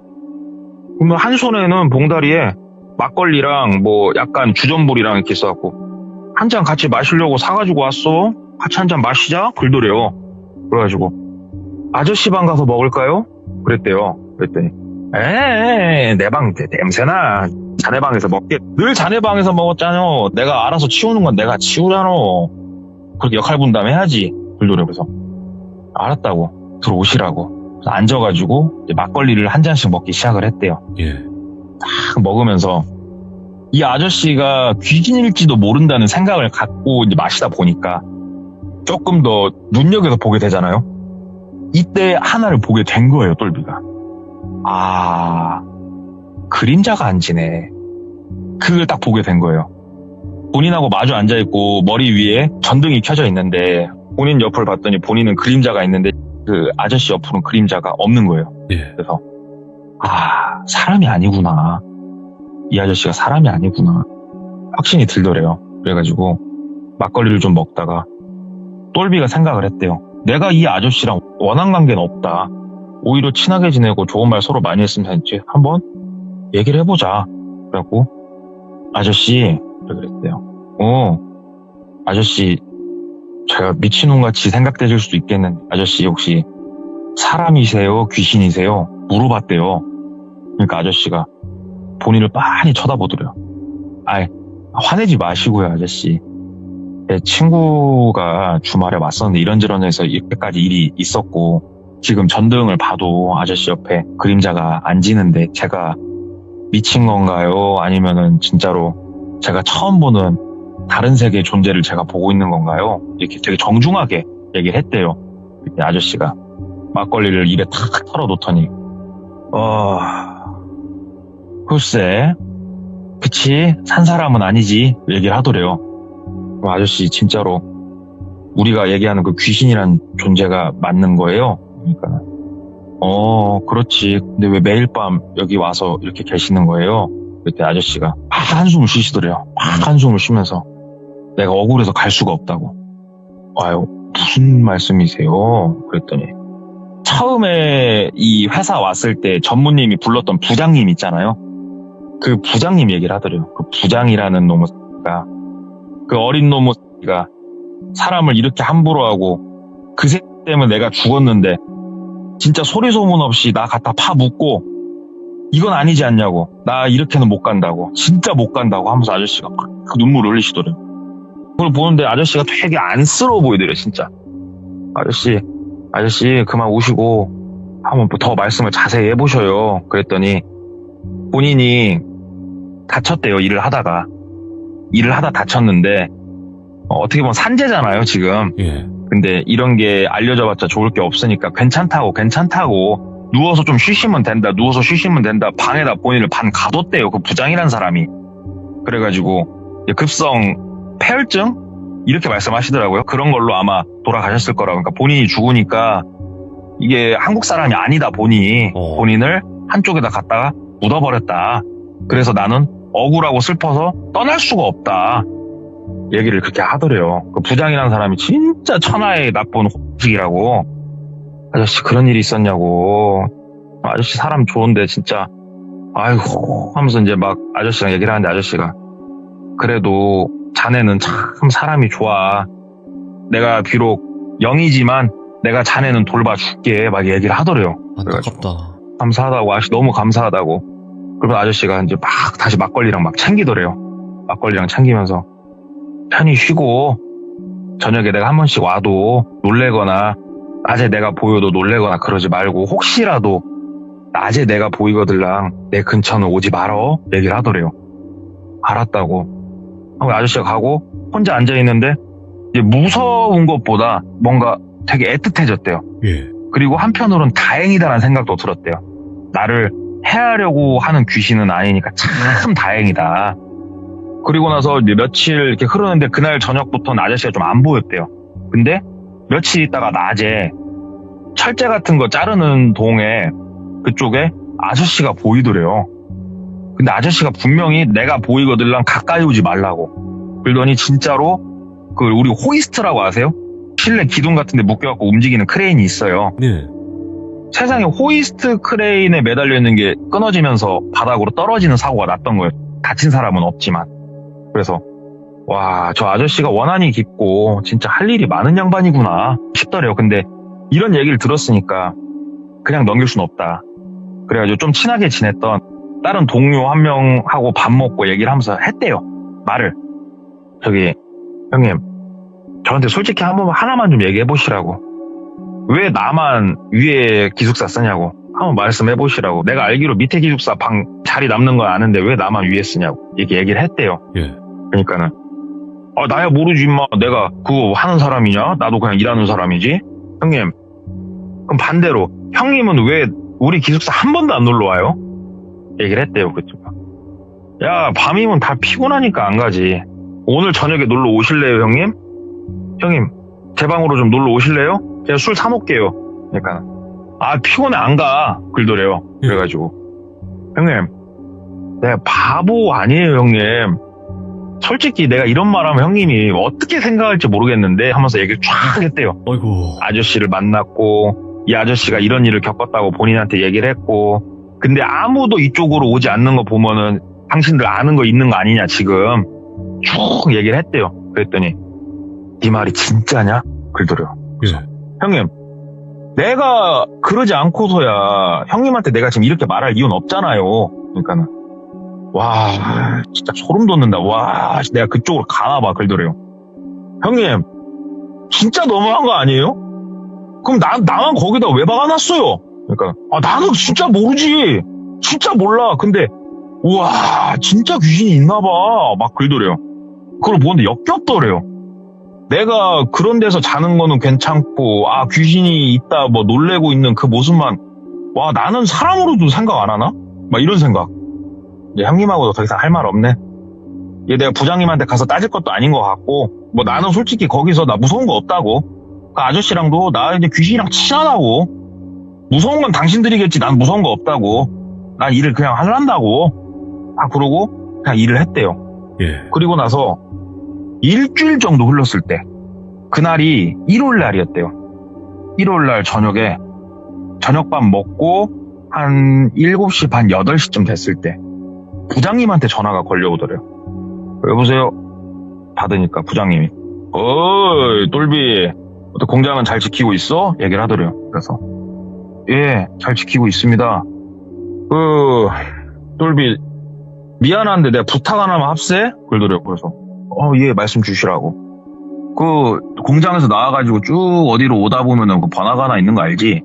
그러면 한 손에는 봉다리에 막걸리랑 뭐 약간 주전부리랑 이렇게 써갖고 한 잔 같이 마시려고 사가지고 왔어. 같이 한 잔 마시자. 그러더래요. 그래가지고 아저씨 방 가서 먹을까요? 그랬대요. 그랬더니 내 방 냄새나. 자네 방에서 먹게. 늘 자네 방에서 먹었잖아. 내가 알아서 치우는 건 내가 치우잖아. 그렇게 역할 분담해야지. 그러더래요. 그래서 알았다고. 들어오시라고. 그래서 앉아가지고 이제 막걸리를 한 잔씩 먹기 시작을 했대요. 예. 딱 먹으면서 이 아저씨가 귀신일지도 모른다는 생각을 갖고 이제 마시다 보니까 조금 더 눈여겨서 보게 되잖아요. 이때 하나를 보게 된 거예요, 똘비가. 아, 그림자가 안 지네. 그걸 딱 보게 된 거예요. 본인하고 마주 앉아있고 머리 위에 전등이 켜져 있는데 본인 옆을 봤더니 본인은 그림자가 있는데 그 아저씨 옆으로는 그림자가 없는 거예요. 예. 그래서 사람이 아니구나. 이 아저씨가 사람이 아니구나. 확신이 들더래요. 그래가지고 막걸리를 좀 먹다가 똘비가 생각을 했대요. 내가 이 아저씨랑 원한 관계는 없다. 오히려 친하게 지내고 좋은 말 서로 많이 했으면 이제 한번 얘기를 해보자. 그래갖고 아저씨 그랬대요. 아저씨 제가 미친놈같이 생각되실 수도 있겠는데 아저씨 혹시 사람이세요? 귀신이세요? 물어봤대요. 그러니까 아저씨가 본인을 빤히 쳐다보더래요. 화내지 마시고요, 아저씨. 제 친구가 주말에 왔었는데 이런저런 해서 이렇게까지 일이 있었고 지금 전등을 봐도 아저씨 옆에 그림자가 안 지는데 제가 미친 건가요? 아니면은 진짜로 제가 처음 보는 다른 세계의 존재를 제가 보고 있는 건가요? 이렇게 되게 정중하게 얘기를 했대요. 그때 아저씨가 막걸리를 입에 탁 털어놓더니 글쎄 그치 산 사람은 아니지 얘기를 하더래요. 그럼 아저씨 진짜로 우리가 얘기하는 그 귀신이란 존재가 맞는 거예요? 그러니까 그렇지. 근데 왜 매일 밤 여기 와서 이렇게 계시는 거예요? 그때 아저씨가 막 한숨을 쉬시더래요. 막 한숨을 쉬면서 내가 억울해서 갈 수가 없다고. 무슨 말씀이세요? 그랬더니 처음에 이 회사 왔을 때 전무님이 불렀던 부장님 있잖아요. 그 부장님 얘기를 하더래요. 그 부장이라는 놈가 그 어린 놈가 사람을 이렇게 함부로 하고 그 새끼 때문에 내가 죽었는데 진짜 소리 소문 없이 나 갖다 파묻고 이건 아니지 않냐고. 나 이렇게는 못 간다고. 진짜 못 간다고 하면서 아저씨가 막 그 눈물을 흘리시더래요. 그걸 보는데 아저씨가 되게 안쓰러워 보이더래요. 진짜. 아저씨 그만 우시고 한번 더 말씀을 자세히 해보셔요. 그랬더니 본인이 다쳤대요. 일을 하다 다쳤는데 어떻게 보면 산재잖아요 지금. 예. 근데 이런 게 알려져봤자 좋을 게 없으니까 괜찮다고 누워서 좀 쉬시면 된다. 방에다 본인을 반 가뒀대요. 그 부장이란 사람이. 그래가지고 급성 폐혈증? 이렇게 말씀하시더라고요. 그런 걸로 아마 돌아가셨을 거라고. 그러니까 본인이 죽으니까 이게 한국 사람이 아니다 보니 본인을 한쪽에다 갖다가 묻어버렸다. 그래서 나는 억울하고 슬퍼서 떠날 수가 없다. 얘기를 그렇게 하더래요. 그 부장이라는 사람이 진짜 천하의 나쁜 호식이라고. 아저씨 그런 일이 있었냐고. 아저씨 사람 좋은데 진짜 아이고 하면서 이제 막 아저씨랑 얘기를 하는데 아저씨가 그래도 자네는 참 사람이 좋아. 내가 비록 영이지만 내가 자네는 돌봐줄게 막 얘기를 하더래요. 안타깝다. 감사하다고 아저씨 너무 감사하다고. 그러면 아저씨가 이제 막 다시 막걸리랑 막 챙기더래요. 막걸리랑 챙기면서 편히 쉬고 저녁에 내가 한 번씩 와도 놀래거나 낮에 내가 보여도 놀래거나 그러지 말고 혹시라도 낮에 내가 보이거들랑 내 근처는 오지 말어 얘기를 하더래요. 알았다고 하고 아저씨가 가고 혼자 앉아있는데 이제 무서운 것보다 뭔가 되게 애틋해졌대요. 예. 그리고 한편으로는 다행이다라는 생각도 들었대요. 나를 해하려고 하는 귀신은 아니니까 참 다행이다. 그리고 나서 이제 며칠 이렇게 흐르는데 그날 저녁부터는 아저씨가 좀 안 보였대요. 근데 며칠 있다가 낮에 철제 같은 거 자르는 동에 그쪽에 아저씨가 보이더래요. 근데 아저씨가 분명히 내가 보이거들랑 가까이 오지 말라고. 그러더니 진짜로 그 우리 호이스트라고 아세요? 실내 기둥 같은 데 묶여갖고 움직이는 크레인이 있어요. 네. 세상에 호이스트 크레인에 매달려 있는 게 끊어지면서 바닥으로 떨어지는 사고가 났던 거예요. 다친 사람은 없지만. 그래서 와, 저 아저씨가 원한이 깊고 진짜 할 일이 많은 양반이구나 싶더래요. 근데 이런 얘기를 들었으니까 그냥 넘길 순 없다. 그래가지고 좀 친하게 지냈던 다른 동료 한 명하고 밥 먹고 얘기를 하면서 했대요. 말을. 저기 형님, 저한테 솔직히 하나만 좀 얘기해 보시라고. 왜 나만 위에 기숙사 쓰냐고. 한번 말씀해 보시라고. 내가 알기로 밑에 기숙사 방 자리 남는 건 아는데 왜 나만 위에 쓰냐고. 이렇게 얘기를 했대요. 예. 그러니까는 나야 모르지 임마. 내가 그거 하는 사람이냐? 나도 그냥 일하는 사람이지. 형님, 그럼 반대로 형님은 왜 우리 기숙사 한 번도 안 놀러 와요? 얘기를 했대요. 그쪽가. 야, 밤이면 다 피곤하니까 안 가지. 오늘 저녁에 놀러 오실래요, 형님? 형님, 제 방으로 좀 놀러 오실래요? 제가 술 사놓을게요. 그러니까 피곤해 안 가. 그러더래요. 그래가지고 형님, 내가 바보 아니에요, 형님. 솔직히 내가 이런 말하면 형님이 어떻게 생각할지 모르겠는데 하면서 얘기를 쫙 했대요. 아이고. 아저씨를 만났고 이 아저씨가 이런 일을 겪었다고 본인한테 얘기를 했고, 근데 아무도 이쪽으로 오지 않는 거 보면은 당신들 아는 거 있는 거 아니냐 지금 쭉 얘기를 했대요. 그랬더니 네 말이 진짜냐? 그러더래요. 예. 형님, 내가 그러지 않고서야 형님한테 내가 지금 이렇게 말할 이유는 없잖아요. 그러니까는 와, 진짜 소름 돋는다. 와, 내가 그쪽으로 가나봐. 그러더래요. 형님, 진짜 너무한 거 아니에요? 그럼 나만 거기다 왜 박아놨어요? 그러니까 나는 진짜 모르지. 진짜 몰라. 근데 우와, 진짜 귀신이 있나봐. 막 그러더래요. 그걸 보는데 역겹더래요. 내가 그런 데서 자는 거는 괜찮고 귀신이 있다 뭐 놀래고 있는 그 모습만, 와, 나는 사람으로도 생각 안 하나? 막 이런 생각. 이제 형님하고도 더 이상 할 말 없네. 얘 내가 부장님한테 가서 따질 것도 아닌 것 같고, 뭐 나는 솔직히 거기서 나 무서운 거 없다고. 그 아저씨랑도 나 이제 귀신이랑 친하다고. 무서운 건 당신들이겠지. 난 무서운 거 없다고. 난 일을 그냥 하란다고. 그러고 그냥 일을 했대요. 예. 그리고 나서 일주일 정도 흘렀을 때, 그날이 일요일 날이었대요. 일요일 날 저녁에 저녁밥 먹고 한 7시 반 8시쯤 됐을 때 부장님한테 전화가 걸려오더래요. 여보세요? 받으니까 부장님이 어이 똘비, 어때 공장은 잘 지키고 있어? 얘기를 하더래요. 그래서 예, 잘 지키고 있습니다. 똘비 미안한데 내가 부탁 하나만 합세? 그러더래요. 그래서 예, 말씀 주시라고. 그 공장에서 나와가지고 쭉 어디로 오다 보면은 그 번화가 하나 있는 거 알지?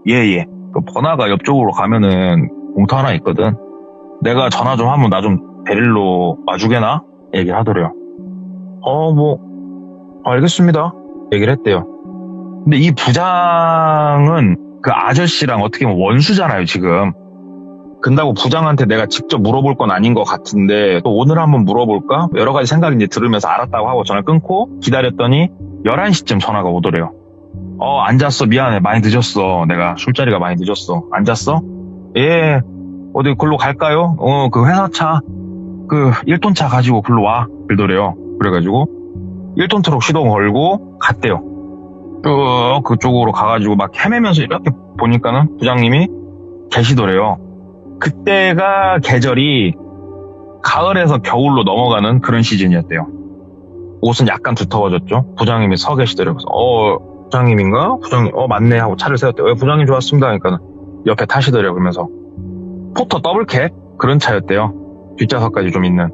예. 그 번화가 옆쪽으로 가면은 공터 하나 있거든. 내가 전화 좀 하면 나 좀 데리러 와주게나? 얘기를 하더래요. 뭐 알겠습니다. 얘기를 했대요. 근데 이 부장은 그 아저씨랑 어떻게 보면 원수잖아요, 지금. 근다고 부장한테 내가 직접 물어볼 건 아닌 것 같은데 또 오늘 한번 물어볼까? 여러 가지 생각이 이제 들으면서 알았다고 하고 전화 끊고 기다렸더니 11시쯤 전화가 오더래요. 안 잤어. 미안해. 많이 늦었어. 내가 술자리가 많이 늦었어. 안 잤어? 예. 어디 글로 갈까요? 그 회사차, 그 1톤 차 가지고 글로 와. 그러더래요. 그래가지고 1톤 트럭 시동 걸고 갔대요. 쭉 그쪽으로 가가지고 막 헤매면서 이렇게 보니까는 부장님이 계시더래요. 그때가 계절이 가을에서 겨울로 넘어가는 그런 시즌이었대요. 옷은 약간 두터워졌죠. 부장님이 서 계시더래요. 그래서 부장님인가? 부장님 맞네 하고 차를 세웠대요. 부장님 좋았습니다. 그러니까 옆에 타시더래요. 그러면서 포터 더블캡 그런 차였대요. 뒷좌석까지 좀 있는.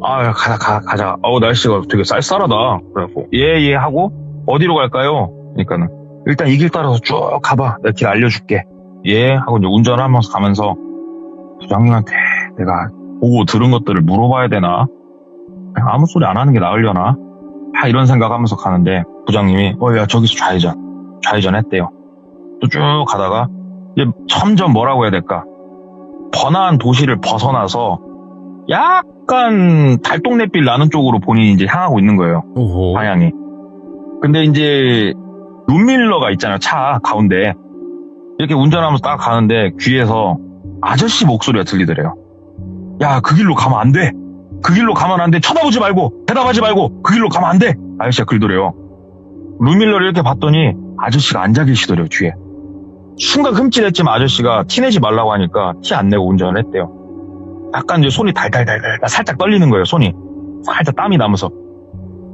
가자. 날씨가 되게 쌀쌀하다. 그래갖고 예 하고 어디로 갈까요? 그러니까는 일단 이 길 따라서 쭉 가봐. 내가 길 알려줄게. 예 하고 이제 운전하면서 가면서 부장님한테 내가 보고 들은 것들을 물어봐야 되나? 아무 소리 안 하는 게 나으려나? 이런 생각하면서 가는데 부장님이 야 저기서 좌회전 했대요. 또 쭉 가다가 이제 점점 뭐라고 해야 될까? 번화한 도시를 벗어나서 약간 달동네빌 나는 쪽으로 본인이 이제 향하고 있는 거예요. 오호. 방향이. 근데 이제 룸밀러가 있잖아요. 차 가운데. 이렇게 운전하면서 딱 가는데 귀에서 아저씨 목소리가 들리더래요. 야, 그 길로 가면 안 돼. 그 길로 가면 안 돼. 쳐다보지 말고 대답하지 말고 그 길로 가면 안 돼. 아저씨가 그러더래요. 룸밀러를 이렇게 봤더니 아저씨가 앉아 계시더래요. 뒤에. 순간 흠칫했지만 아저씨가 티내지 말라고 하니까 티 안 내고 운전을 했대요. 약간 이제 손이 달달달달 살짝 떨리는 거예요. 손이. 살짝 땀이 나면서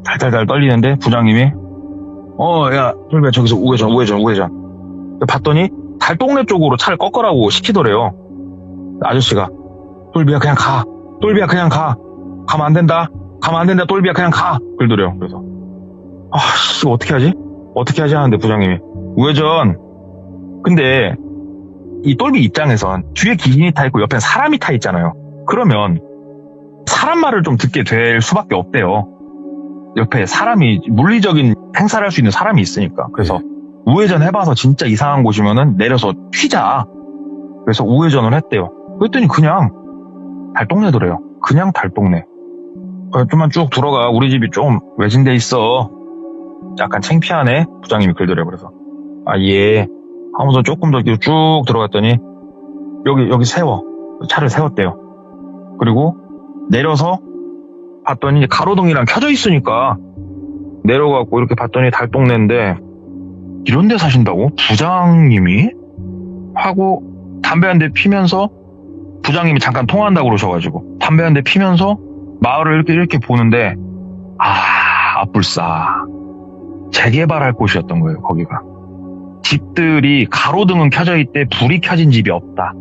달달달 떨리는데 부장님이 야 똘비야 저기서 우회전 봤더니 달동네 쪽으로 차를 꺾으라고 시키더래요. 아저씨가 똘비야 그냥 가 가면 안 된다 똘비야 그냥 가 그러더래요. 그래서 어떻게 하지 하는데 부장님이 우회전. 근데 이 똘비 입장에선 뒤에 기린이 타 있고 옆에 사람이 타 있잖아요. 그러면 사람 말을 좀 듣게 될 수밖에 없대요. 옆에 사람이 물리적인 행사를 할 수 있는 사람이 있으니까. 그래서 우회전 해봐서 진짜 이상한 곳이면은 내려서 튀자. 그래서 우회전을 했대요. 그랬더니 그냥 달동네더래요. 그냥 달동네. 좀만 쭉 들어가. 우리 집이 좀 외진데 있어. 약간 창피하네. 부장님이 그러더래요. 그래서 예 하면서 조금 더 쭉 들어갔더니 여기 차를 세웠대요. 그리고 내려서 봤더니 가로등이랑 켜져 있으니까 내려가고 이렇게 봤더니 달동네인데 이런 데 사신다고? 부장님이? 하고 담배 한 대 피면서 부장님이 잠깐 통화한다고 그러셔가지고 담배 한 대 피면서 마을을 이렇게 보는데 앞불싸 재개발할 곳이었던 거예요. 거기가 집들이 가로등은 켜져 있대 불이 켜진 집이 없다.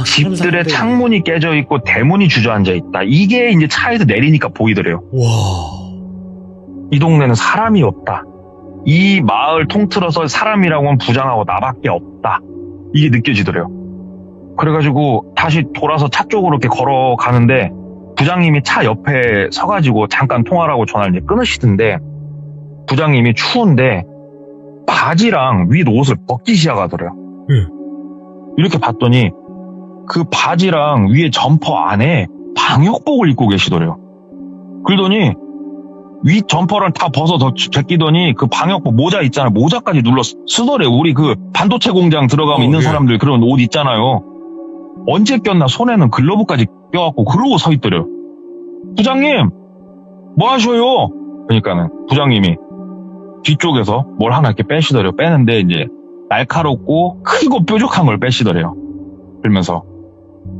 집들의 창문이 깨져 있고 대문이 주저앉아 있다. 이게 이제 차에서 내리니까 보이더래요. 와. 이 동네는 사람이 없다. 이 마을 통틀어서 사람이라고 하면 부장하고 나밖에 없다. 이게 느껴지더래요. 그래가지고 다시 돌아서 차 쪽으로 이렇게 걸어가는데 부장님이 차 옆에 서가지고 잠깐 통화를 하고 전화를 이제 끊으시던데 부장님이 추운데 바지랑 윗 옷을 벗기 시작하더래요. 이렇게 봤더니 그 바지랑 위에 점퍼 안에 방역복을 입고 계시더래요. 그러더니 윗 점퍼를 다 벗어 제끼더니 그 방역복 모자 있잖아요. 모자까지 눌러 쓰더래요. 우리 그 반도체 공장 들어가면 있는 사람들 그런 옷 있잖아요. 언제 꼈나 손에는 글러브까지 껴갖고 그러고 서 있더래요. 부장님 뭐 하셔요? 그러니까는 부장님이 뒤쪽에서 뭘 하나 이렇게 빼시더래요. 빼는데 이제 날카롭고 크고 뾰족한 걸 빼시더래요. 그러면서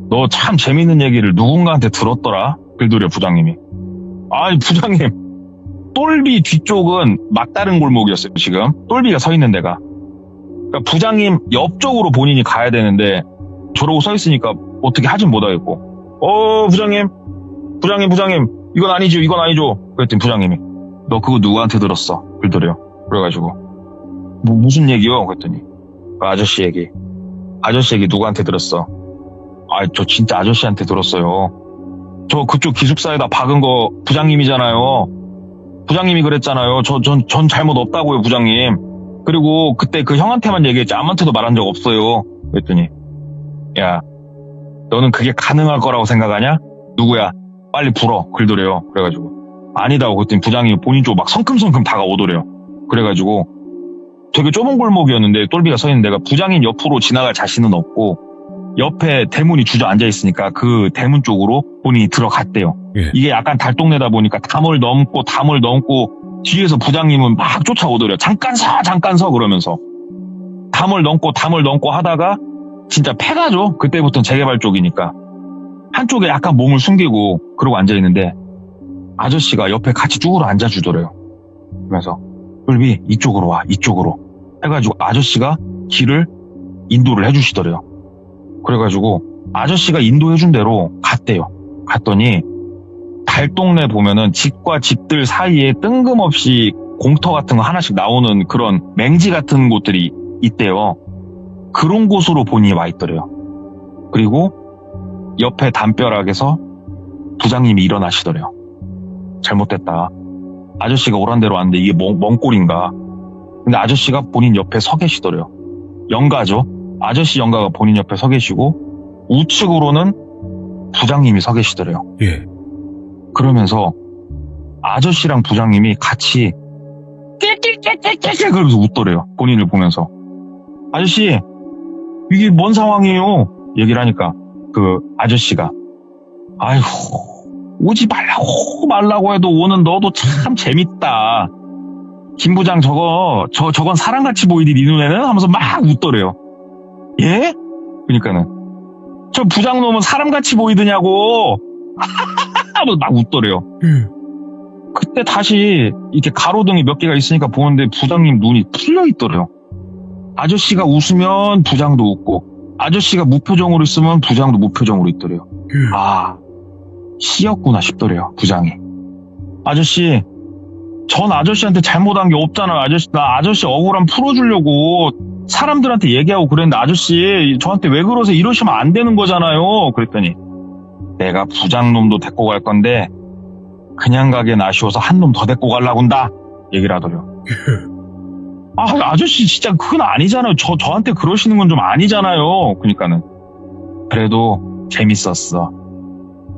너 참 재밌는 얘기를 누군가한테 들었더라. 그러더래요 부장님이. 아니 부장님 똘비 뒤쪽은 막다른 골목이었어요. 지금 똘비가 서 있는 데가. 그러니까 부장님 옆쪽으로 본인이 가야 되는데 저러고 서 있으니까 어떻게 하진 못하겠고 부장님 이건 아니죠. 그랬더니 부장님이 너 그거 누구한테 들었어? 그러더래요. 그래가지고 무슨 얘기요? 그랬더니 아저씨 얘기 누구한테 들었어? 저 진짜 아저씨한테 들었어요. 저 그쪽 기숙사에다 박은 거 부장님이잖아요. 부장님이 그랬잖아요. 전 잘못 없다고요, 부장님. 그리고 그때 그 형한테만 얘기했지 아무한테도 말한 적 없어요. 그랬더니 야, 너는 그게 가능할 거라고 생각하냐? 누구야? 빨리 불어. 그러더래요. 그래가지고 아니다고 그랬더니 부장님이 본인 쪽 막 성큼성큼 다가오더래요. 그래가지고 되게 좁은 골목이었는데 똘비가 서 있는 데가 부장님 옆으로 지나갈 자신은 없고 옆에 대문이 주저앉아 있으니까 그 대문 쪽으로 본인이 들어갔대요. 이게 약간 달동네다 보니까 담을 넘고 뒤에서 부장님은 막 쫓아오더래요. 잠깐 서 그러면서 담을 넘고 하다가 진짜 패가죠. 그때부터는 재개발 쪽이니까 한쪽에 약간 몸을 숨기고 그러고 앉아있는데 아저씨가 옆에 같이 쭈그러 앉아주더래요. 그러면서 똘비 이쪽으로 와 이쪽으로 해가지고 아저씨가 길을 인도를 해주시더래요. 그래가지고 아저씨가 인도해준 대로 갔대요. 갔더니 달동네 보면은 집과 집들 사이에 뜬금없이 공터 같은 거 하나씩 나오는 그런 맹지 같은 곳들이 있대요. 그런 곳으로 본인이 와 있더래요. 그리고 옆에 담벼락에서 부장님이 일어나시더래요. 잘못됐다. 아저씨가 오란 대로 왔는데 이게 뭔 꼴인가. 근데 아저씨가 본인 옆에 서 계시더래요. 영가죠. 아저씨 영가가 본인 옆에 서 계시고 우측으로는 부장님이 서 계시더래요. 그러면서 아저씨랑 부장님이 같이 깨깨깨깨깨 그러면서 웃더래요. 본인을 보면서. 아저씨 이게 뭔 상황이에요? 얘기를 하니까 그 아저씨가 아이고 오지 말라고 해도 오는 너도 참 재밌다. 김 부장 저건 사람같이 보이니 네 눈에는? 하면서 막 웃더래요. 예? 그러니까는 저 부장 놈은 사람같이 보이더냐고. 하고 막 웃더래요. 그때 다시 이렇게 가로등이 몇 개가 있으니까 보는데 부장님 눈이 풀려 있더래요. 아저씨가 웃으면 부장도 웃고, 아저씨가 무표정으로 있으면 부장도 무표정으로 있더래요. 아, 씨였구나 싶더래요, 부장이. 아저씨, 전 아저씨한테 잘못한 게 없잖아요. 나 아저씨 억울함 풀어주려고 사람들한테 얘기하고 그랬는데 아저씨 저한테 왜 그러세요? 이러시면 안 되는 거잖아요. 그랬더니 내가 부장놈도 데리고 갈 건데 그냥 가기엔 아쉬워서 한 놈 더 데리고 가려고 한다. 얘기를 하더래요. 아저씨 진짜 그건 아니잖아요. 저한테 그러시는 건 좀 아니잖아요. 그러니까는 그래도 재밌었어.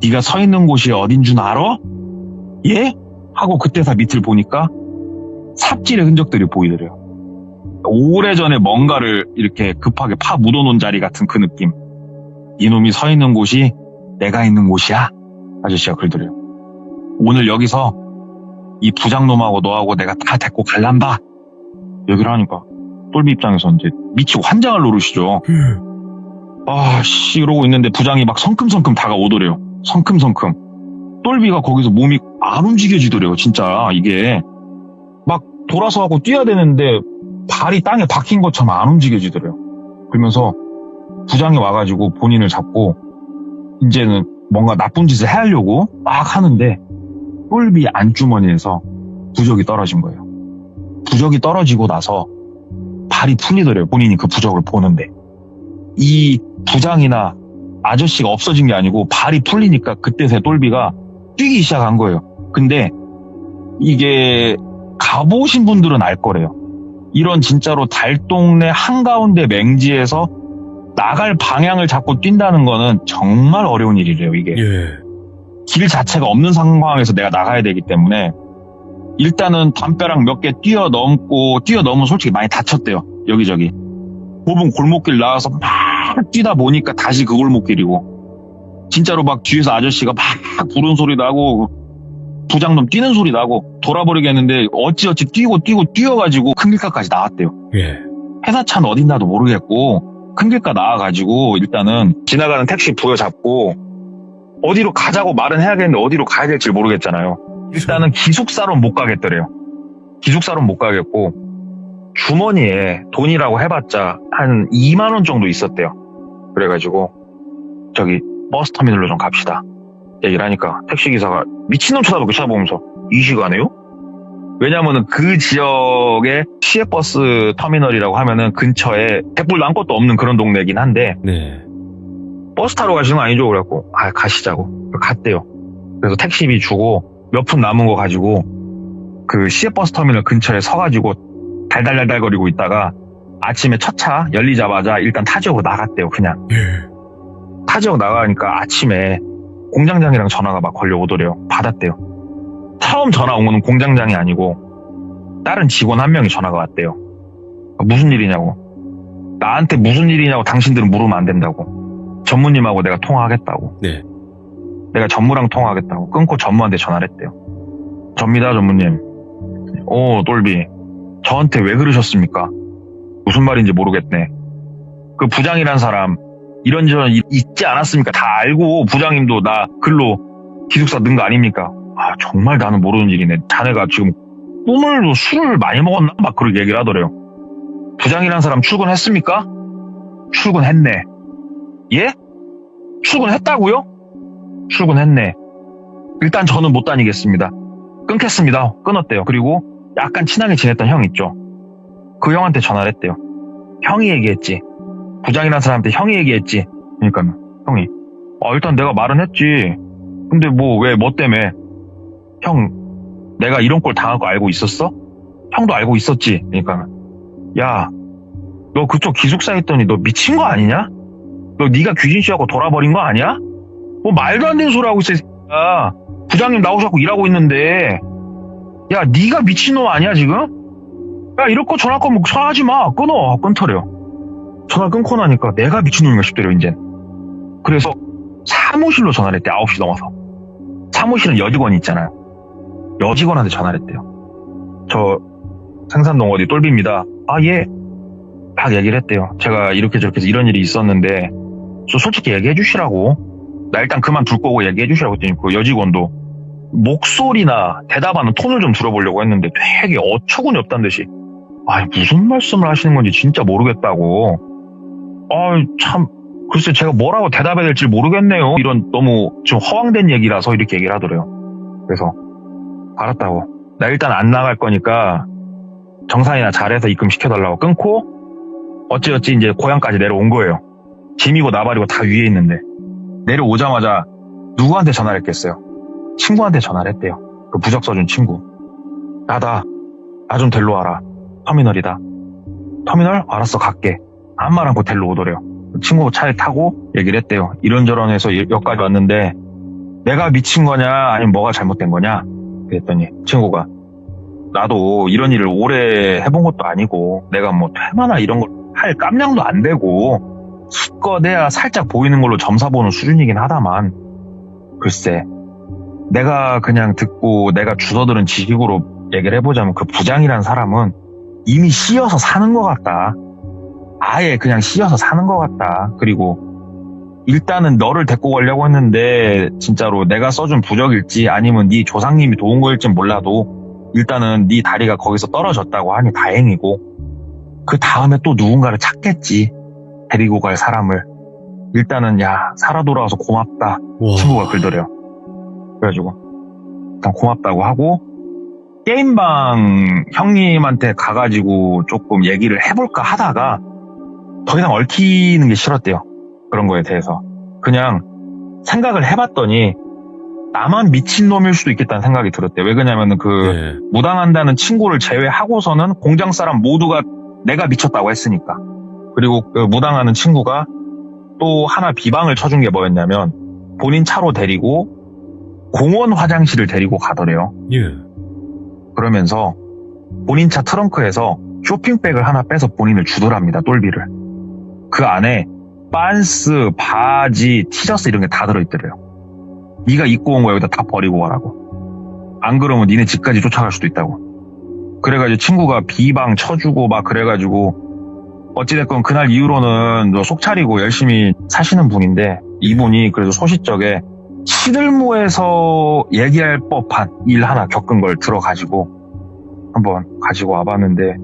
네가 서 있는 곳이 어딘 줄 알아? 예? 하고 그때서 밑을 보니까 삽질의 흔적들이 보이더래요. 오래전에 뭔가를 이렇게 급하게 파 묻어놓은 자리 같은 그 느낌. 이놈이 서 있는 곳이 내가 있는 곳이야. 아저씨가 그러더래요. 오늘 여기서 이 부장놈하고 너하고 내가 다 데리고 갈란다. 얘기를 하니까 똘비 입장에서 이제 미치고 환장할 노릇이죠. 이러고 있는데 부장이 막 성큼성큼 다가오더래요. 성큼성큼. 똘비가 거기서 몸이 안 움직여지더래요. 진짜 이게 막 돌아서 하고 뛰어야 되는데 발이 땅에 박힌 것처럼 안 움직여지더래요. 그러면서 부장이 와가지고 본인을 잡고 이제는 뭔가 나쁜 짓을 해하려고 막 하는데 똘비 안주머니에서 부적이 떨어진 거예요. 부적이 떨어지고 나서 발이 풀리더래요. 본인이 그 부적을 보는데 이 부장이나 아저씨가 없어진 게 아니고 발이 풀리니까 그때서야 똘비가 뛰기 시작한 거예요. 근데 이게 가보신 분들은 알 거래요. 이런 진짜로 달동네 한가운데 맹지에서 나갈 방향을 잡고 뛴다는 거는 정말 어려운 일이래요. 이게 길 자체가 없는 상황에서 내가 나가야 되기 때문에 일단은 담벼락 몇 개 뛰어넘으면 솔직히 많이 다쳤대요. 여기저기 좁은 골목길 나와서 막 뛰다 보니까 다시 그 골목길이고 진짜로 막 뒤에서 아저씨가 막 부른 소리 나고 부장놈 뛰는 소리 나고 돌아버리겠는데 어찌어찌 뛰어가지고 큰 길가까지 나왔대요. 회사차는 어딘가도 모르겠고 큰 길가 나와가지고 일단은 지나가는 택시 부여잡고 어디로 가자고 말은 해야겠는데 어디로 가야 될지 모르겠잖아요. 일단은 기숙사로 못 가겠더래요. 기숙사로 못 가겠고 주머니에 돈이라고 해봤자 한 2만 원 정도 있었대요. 그래가지고 저기 버스터미널로 좀 갑시다. 얘기를 하니까 택시기사가 미친놈 쳐다보면서 이 시간에요? 왜냐면은 그 지역에 시외버스 터미널이라고 하면은 근처에 백불도 아무것도 없는 그런 동네이긴 한데 버스 타러 가시는 거 아니죠? 그래갖고 가시자고 갔대요. 그래서 택시비 주고 몇 푼 남은 거 가지고 그 시외버스 터미널 근처에 서가지고 달달달달거리고 있다가 아침에 첫 차 열리자마자 일단 타 지역으로 나갔대요. 그냥 타 지역 나가니까 아침에 공장장이랑 전화가 막 걸려오더래요. 받았대요. 처음 전화 온 거는 공장장이 아니고 다른 직원 한 명이 전화가 왔대요. 무슨 일이냐고. 나한테 무슨 일이냐고 당신들은 물으면 안 된다고. 전무님하고 내가 통화하겠다고. 내가 전무랑 통화하겠다고. 끊고 전무한테 전화를 했대요. 접니다 전무님. 똘비 저한테 왜 그러셨습니까? 무슨 말인지 모르겠네. 그 부장이란 사람 이런저런 있지 않았습니까? 다 알고 부장님도 나 글로 기숙사 넣은 거 아닙니까? 정말 나는 모르는 일이네. 자네가 지금 꿈을 술을 많이 먹었나? 막 그렇게 얘기를 하더래요. 부장이란 사람 출근했습니까? 출근했네. 예? 출근했다고요? 출근했네. 일단 저는 못 다니겠습니다. 끊겠습니다. 끊었대요. 그리고 약간 친하게 지냈던 형 있죠. 그 형한테 전화를 했대요. 형이 얘기했지. 부장이란 사람한테 형이 얘기했지. 그러니까 형이 일단 내가 말은 했지. 근데 뭐 때문에 형 내가 이런 꼴 당할 거 알고 있었어? 형도 알고 있었지. 그러니까 야 너 그쪽 기숙사 있더니 너 미친 거 아니냐? 너 네가 귀신씨하고 돌아버린 거 아니야? 뭐 말도 안 되는 소리 하고 있어. 야 부장님 나오셔갖고 일하고 있는데 야 네가 미친놈 아니야 지금? 야 이럴 거 전화 끊고 전화하지 마. 끊더래요. 전화 끊고 나니까 내가 미친놈인가 싶더래요. 이젠. 그래서 사무실로 전화를 했대. 9시 넘어서. 사무실은 여직원이 있잖아요. 여직원한테 전화를 했대요. 저 생산동 어디 똘비입니다. 예. 막 얘기를 했대요. 제가 이렇게 저렇게 해서 이런 일이 있었는데 저 솔직히 얘기해 주시라고. 나 일단 그만둘 거고 얘기해 주시라고 했더니 그 여직원도 목소리나 대답하는 톤을 좀 들어보려고 했는데 되게 어처구니 없다는 듯이 아니 무슨 말씀을 하시는 건지 진짜 모르겠다고. 참 글쎄 제가 뭐라고 대답해야 될지 모르겠네요. 이런 너무 좀 허황된 얘기라서 이렇게 얘기를 하더래요. 그래서 알았다고. 나 일단 안 나갈 거니까 정산이나 잘해서 입금시켜달라고 끊고 어찌어찌 이제 고향까지 내려온 거예요. 짐이고 나발이고 다 위에 있는데 내려오자마자 누구한테 전화를 했겠어요? 친구한테 전화를 했대요. 그 부적 써준 친구. 나 좀 데리러 와라. 터미널이다. 터미널? 알았어 갈게. 아무 말 않고 데리러 오더래요. 친구 차에 타고 얘기를 했대요. 이런저런 해서 여기까지 왔는데 내가 미친 거냐 아니면 뭐가 잘못된 거냐 그랬더니 친구가 나도 이런 일을 오래 해본 것도 아니고 내가 뭐 퇴마나 이런 걸 할 깜냥도 안 되고 수껏해야 살짝 보이는 걸로 점사 보는 수준이긴 하다만 글쎄 내가 그냥 듣고 내가 주워들은 지식으로 얘기를 해보자면 그 부장이란 사람은 이미 씌어서 사는 것 같다. 아예 그냥 씌어서 사는 것 같다. 그리고 일단은 너를 데리고 가려고 했는데 진짜로 내가 써준 부적일지 아니면 네 조상님이 도운 거일지 몰라도 일단은 네 다리가 거기서 떨어졌다고 하니 다행이고 그 다음에 또 누군가를 찾겠지. 데리고 갈 사람을. 일단은 야 살아 돌아와서 고맙다. 와. 친구가 그러더래요. 그래가지고 일단 고맙다고 하고 게임방 형님한테 가가지고 조금 얘기를 해볼까 하다가 더 이상 얽히는 게 싫었대요. 그런 거에 대해서. 그냥 생각을 해봤더니 나만 미친놈일 수도 있겠다는 생각이 들었대요. 왜 그러냐면은 네. 무당한다는 친구를 제외하고서는 공장 사람 모두가 내가 미쳤다고 했으니까. 그리고 그 무당하는 친구가 또 하나 비방을 쳐준 게 뭐였냐면 본인 차로 데리고 공원 화장실을 데리고 가더래요. 예. 그러면서 본인 차 트렁크에서 쇼핑백을 하나 빼서 본인을 주더랍니다. 똘비를. 그 안에 빤스, 바지, 티셔츠 이런 게 다 들어있더래요. 네가 입고 온 거 여기다 다 버리고 가라고. 안 그러면 니네 집까지 쫓아갈 수도 있다고. 그래가지고 친구가 비방 쳐주고 막 그래가지고 어찌됐건 그날 이후로는 속 차리고 열심히 사시는 분인데 이분이 그래도 소시적에 시들무에서 얘기할 법한 일 하나 겪은 걸 들어가지고 한번 가지고 와봤는데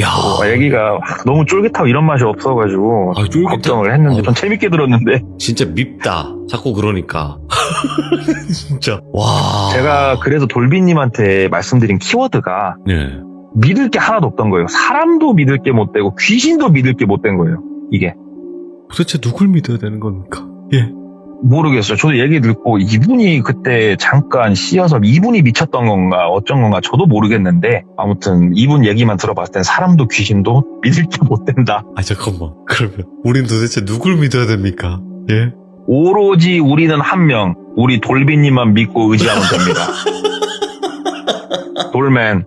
야. 얘기가 너무 쫄깃하고 이런 맛이 없어가지고 쫄깃해? 걱정을 했는데 전 재밌게 들었는데 진짜 밉다. 자꾸 그러니까. 진짜. 와. 제가 그래서 돌비님한테 말씀드린 키워드가 네. 믿을 게 하나도 없던 거예요. 사람도 믿을 게 못 되고 귀신도 믿을 게 못 된 거예요. 이게. 도대체 누굴 믿어야 되는 겁니까? 예. 모르겠어요. 저도 얘기 듣고 이분이 그때 잠깐 씌어서 이분이 미쳤던 건가 어쩐 건가 저도 모르겠는데 아무튼 이분 얘기만 들어봤을 땐 사람도 귀신도 믿을 게 못 된다. 잠깐만. 그러면 우린 도대체 누굴 믿어야 됩니까? 예. 오로지 우리는 한 명, 우리 돌비님만 믿고 의지하면 됩니다. 돌맨,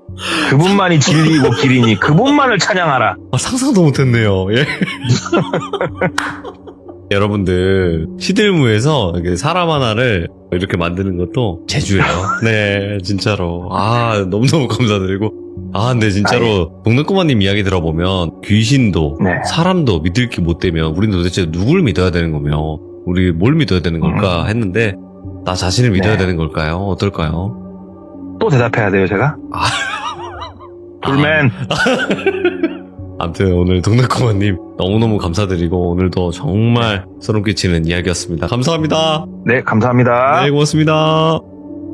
그분만이 진리이고 길이니 그분만을 찬양하라. 상상도 못했네요. 예. 여러분들 시들무에서 이렇게 사람 하나를 이렇게 만드는 것도 재주예요. 네, 진짜로. 너무너무 감사드리고. 근데 진짜로 동네꼬마님 이야기 들어보면 귀신도 네. 사람도 믿을 게 못 되면 우린 도대체 누굴 믿어야 되는 거며 우리 뭘 믿어야 되는 걸까 했는데 나 자신을 믿어야 네. 되는 걸까요? 어떨까요? 또 대답해야 돼요, 제가? 돌맨. 아무튼 오늘 동네꼬마님 너무너무 감사드리고 오늘도 정말 소름 끼치는 이야기였습니다. 감사합니다. 네, 감사합니다. 네, 고맙습니다.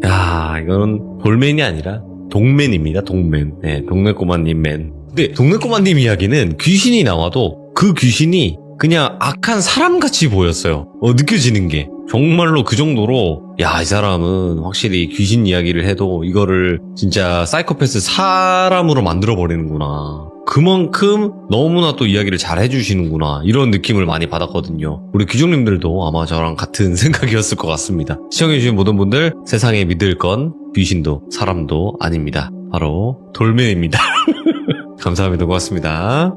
야, 이거는 돌맨이 아니라 동맨입니다. 동맨. 네, 동네꼬마님 맨. 근데 동네꼬마님 이야기는 귀신이 나와도 그 귀신이 그냥 악한 사람같이 보였어요. 느껴지는 게. 정말로 그 정도로 이 사람은 확실히 귀신 이야기를 해도 이거를 진짜 사이코패스 사람으로 만들어버리는구나. 그만큼 너무나 또 이야기를 잘 해주시는구나. 이런 느낌을 많이 받았거든요. 우리 귀족님들도 아마 저랑 같은 생각이었을 것 같습니다. 시청해주신 모든 분들 세상에 믿을 건 귀신도 사람도 아닙니다. 바로 돌맨입니다. 감사합니다. 고맙습니다.